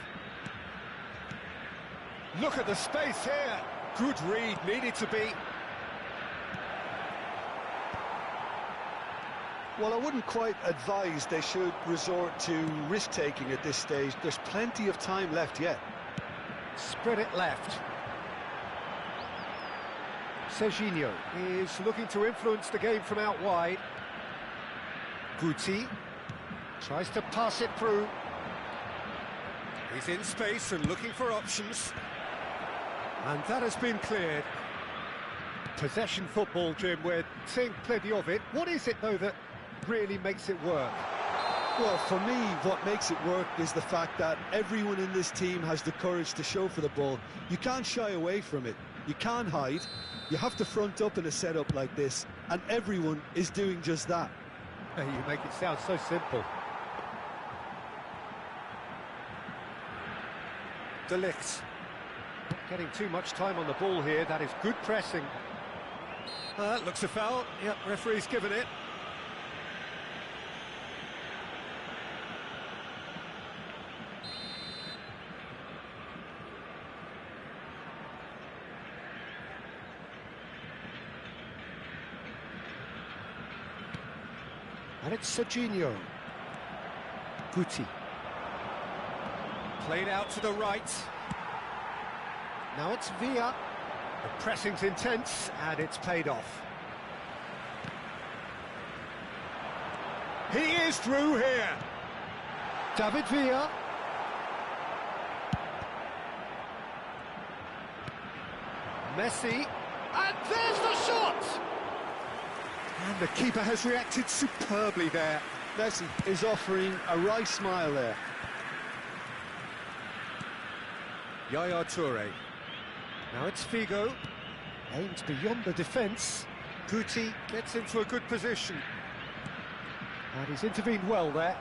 Look at the space here. Good read, needed to be. Well, I wouldn't quite advise they should resort to risk-taking at this stage. There's plenty of time left yet. Spread it left. Serginho is looking to influence the game from out wide. Guti tries to pass it through. He's in space and looking for options. And that has been cleared. Possession football, Jim, we're seeing plenty of it. What is it, though, that really makes it work? Well, for me, what makes it work is the fact that everyone in this team has the courage to show for the ball. You can't shy away from it. You can't hide. You have to front up in a setup like this, and everyone is doing just that. You make it sound so simple. De Ligt. Not getting too much time on the ball here. That is good pressing. Looks a foul. Yep, referee's given it. And it's Serginho. Guti. Played out to the right. Now it's Villa. The pressing's intense, and it's paid off. He is through here. David Villa. Messi. And there's the shot! And the keeper has reacted superbly there. Messi is offering a wry smile there. Yaya Toure. Now it's Figo. Aims beyond the defence. Guti gets into a good position. And he's intervened well there.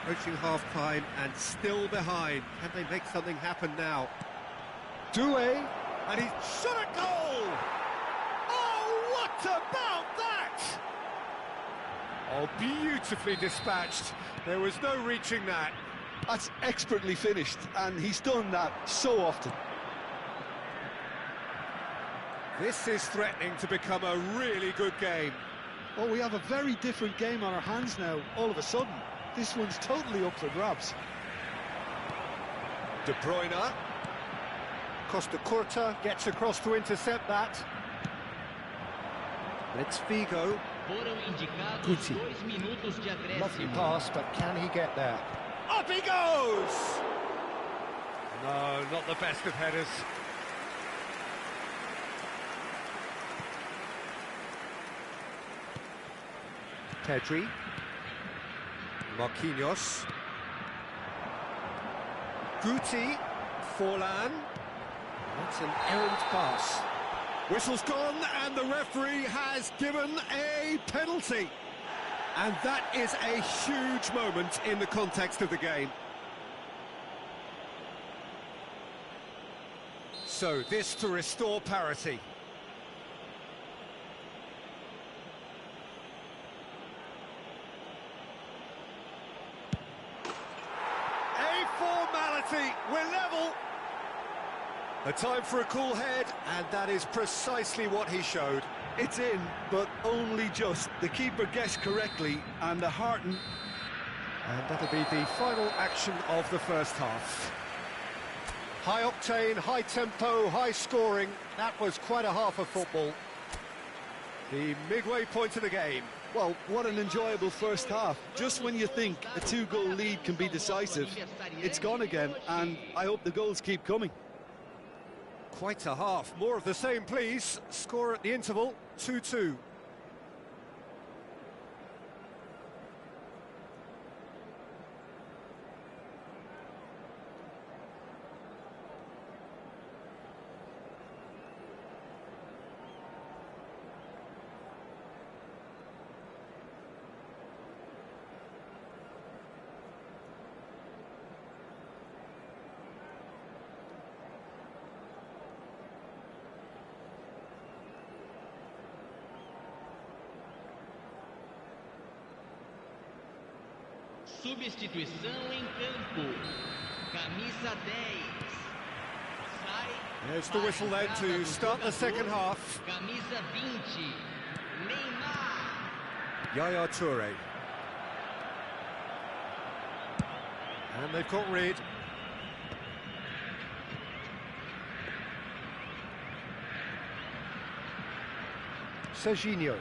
Approaching half-time and still behind. Can they make something happen now? Doué. And he's shot a goal! Oh, what about that? Oh, beautifully dispatched. There was no reaching that. That's expertly finished, and he's done that so often. This is threatening to become a really good game. Oh, we have a very different game on our hands now, all of a sudden. This one's totally up for grabs. De Bruyne. Costa Curta gets across to intercept that. And it's Figo. Guti. Lovely pass, but can he get there? Up he goes! No, not the best of headers. Pedri. Marquinhos. Guti. Forlan. That's an errant pass. Whistle's gone, and the referee has given a penalty. And that is a huge moment in the context of the game. So this to restore parity. A formality, we're level. A time for a cool head, and that is precisely what he showed. It's in, but only just. The keeper guessed correctly, and the Harton. And that'll be the final action of the first half. High octane, high tempo, high scoring. That was quite a half of football. The midway point of the game. Well, what an enjoyable first half. Just when you think a two-goal lead can be decisive, it's gone again, and I hope the goals keep coming. Quite a half. More of the same, please. Score at the interval, 2-2. Substituição em campo. Camisa 10. Sai. There's the whistle then to start the second half. Camisa 20. Neymar. Yaya Toure. And they've got rid. Serginho.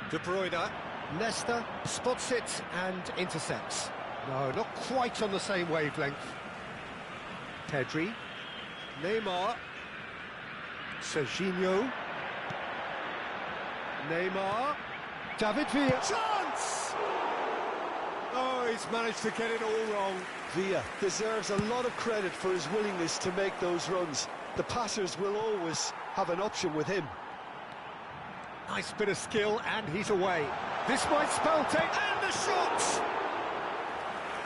De Bruyne. Nesta spots it and intercepts. No, not quite on the same wavelength. Pedri. Neymar. Serginho. Neymar. David Villa. Chance! Oh, he's managed to get it all wrong. Villa deserves a lot of credit for his willingness to make those runs. The passers will always have an option with him. Nice bit of skill, and he's away. This might spell take, and the shot!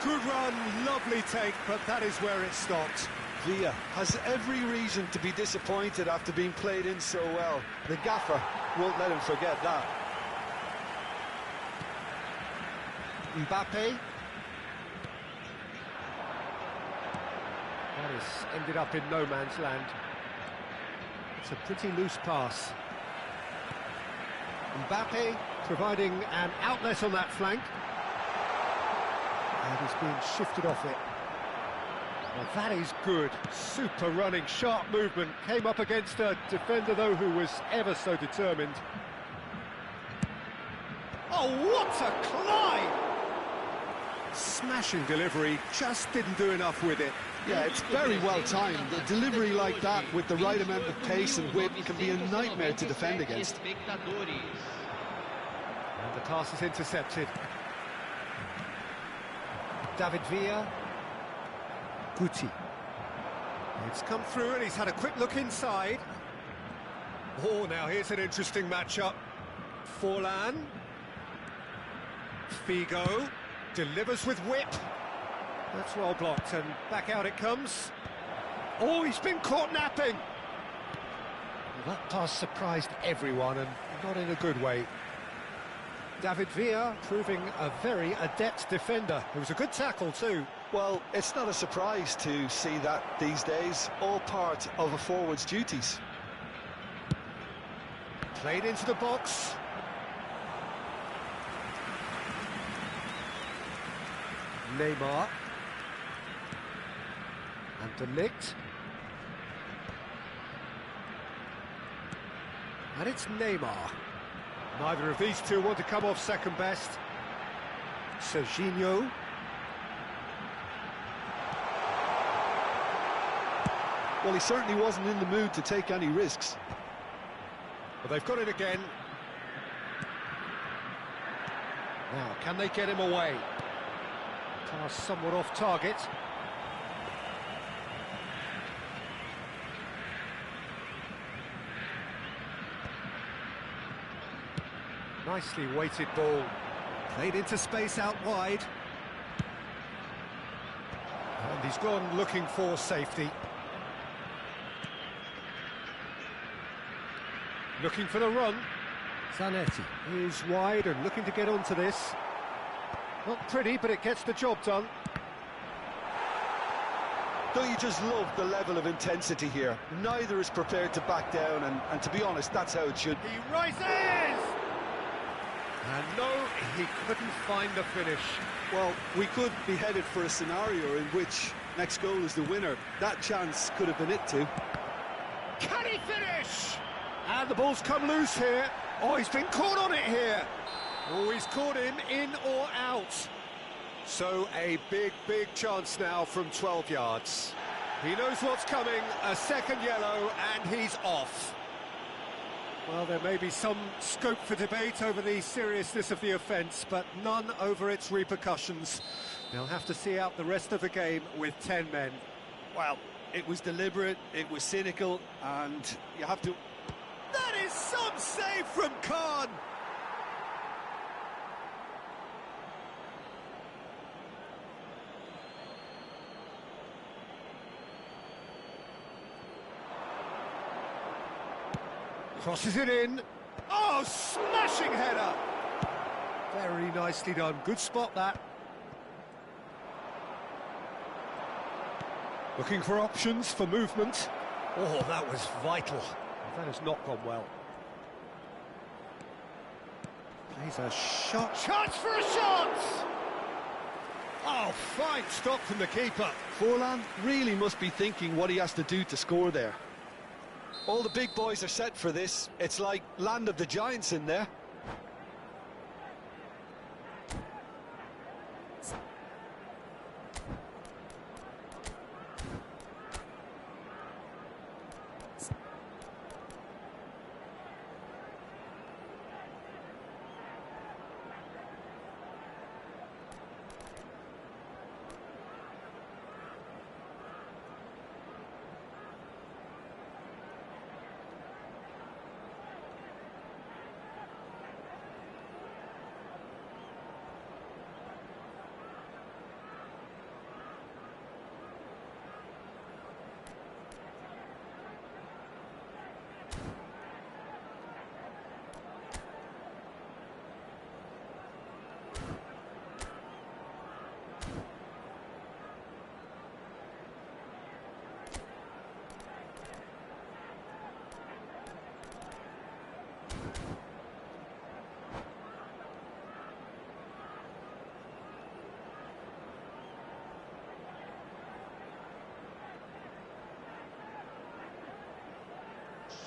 Good run, lovely take, but that is where it stopped. Villa has every reason to be disappointed after being played in so well. The gaffer won't let him forget that. Mbappe. That has ended up in no man's land. It's a pretty loose pass. Mbappe providing an outlet on that flank. And he's being shifted off it. Well, that is good. Super running, sharp movement. Came up against a defender, though, who was ever so determined. Oh, what a climb! Smashing delivery, just didn't do enough with it. Yeah, it's very well timed. A delivery like that with the right amount of pace and whip can be a nightmare to defend against. And the pass is intercepted. David Villa. Guti. It's come through and he's had a quick look inside. Oh, now here's an interesting matchup. Forlan. Figo. Delivers with whip. That's well blocked, and back out it comes. Oh, he's been caught napping. Well, that pass surprised everyone, and not in a good way. David Villa proving a very adept defender. It was a good tackle too. Well, it's not a surprise to see that these days, all part of a forward's duties. Played into the box. Neymar. And De Ligt. And it's Neymar. Neither of these two want to come off second best. Serginho. Well, he certainly wasn't in the mood to take any risks. But they've got it again. Now, can they get him away? Pass somewhat off target. Nicely weighted ball. Played into space out wide. And he's gone looking for safety. Looking for the run. Zanetti is wide and looking to get onto this. Not pretty, but it gets the job done. Don't you just love the level of intensity here? Neither is prepared to back down, and to be honest, that's how it should. He rises! And no, he couldn't find the finish. Well, we could be headed for a scenario in which next goal is the winner. That chance could have been it too. Can he finish? And the ball's come loose here. Oh, he's been caught on it here. Oh, he's caught him in or out. So a big, big chance now from 12 yards. He knows what's coming, a second yellow, and he's off. Well, there may be some scope for debate over the seriousness of the offence, but none over its repercussions. They'll have to see out the rest of the game with 10 men. Well, it was deliberate, it was cynical, and you have to... That is some save from Khan! Crosses it in. Oh, smashing header! Very nicely done. Good spot, that. Looking for options for movement. Oh, that was vital. That has not gone well. Plays a shot. Chance for a shot! Oh, fine stop from the keeper. Forlan really must be thinking what he has to do to score there. All the big boys are set for this. It's like land of the giants in there.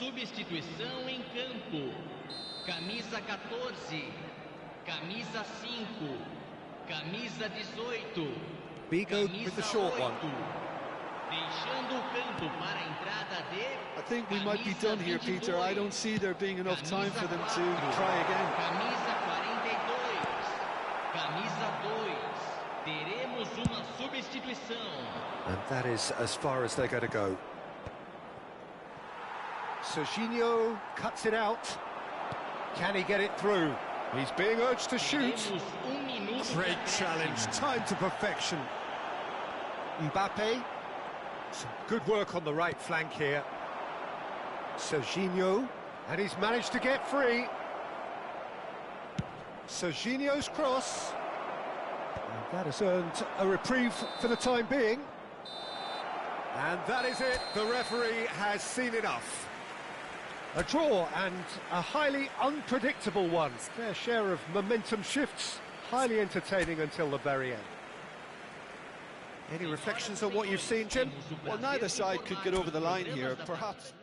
substituição em campo. Camisa 14, camisa 5, camisa 18, Bigo with the short one. Deixando o campo para a entrada de I think we might be done here, Peter. I don't see there being enough time for them to try again. Camisa 42, camisa 2. Teremos uma substituição. And that is as far as they're going to go. Serginho cuts it out. Can he get it through? He's being urged to shoot. Teremos minuto de Great acréscimo. challenge, time to perfection. Mbappe, some good work on the right flank here. Serginho, and he's managed to get free. Serginho's cross. And that has earned a reprieve for the time being. And that is it, the referee has seen enough. A draw, and a highly unpredictable one. Fair share of momentum shifts, highly entertaining until the very end. Any reflections on what you've seen, Jim? Well, neither side could get over the line here, perhaps.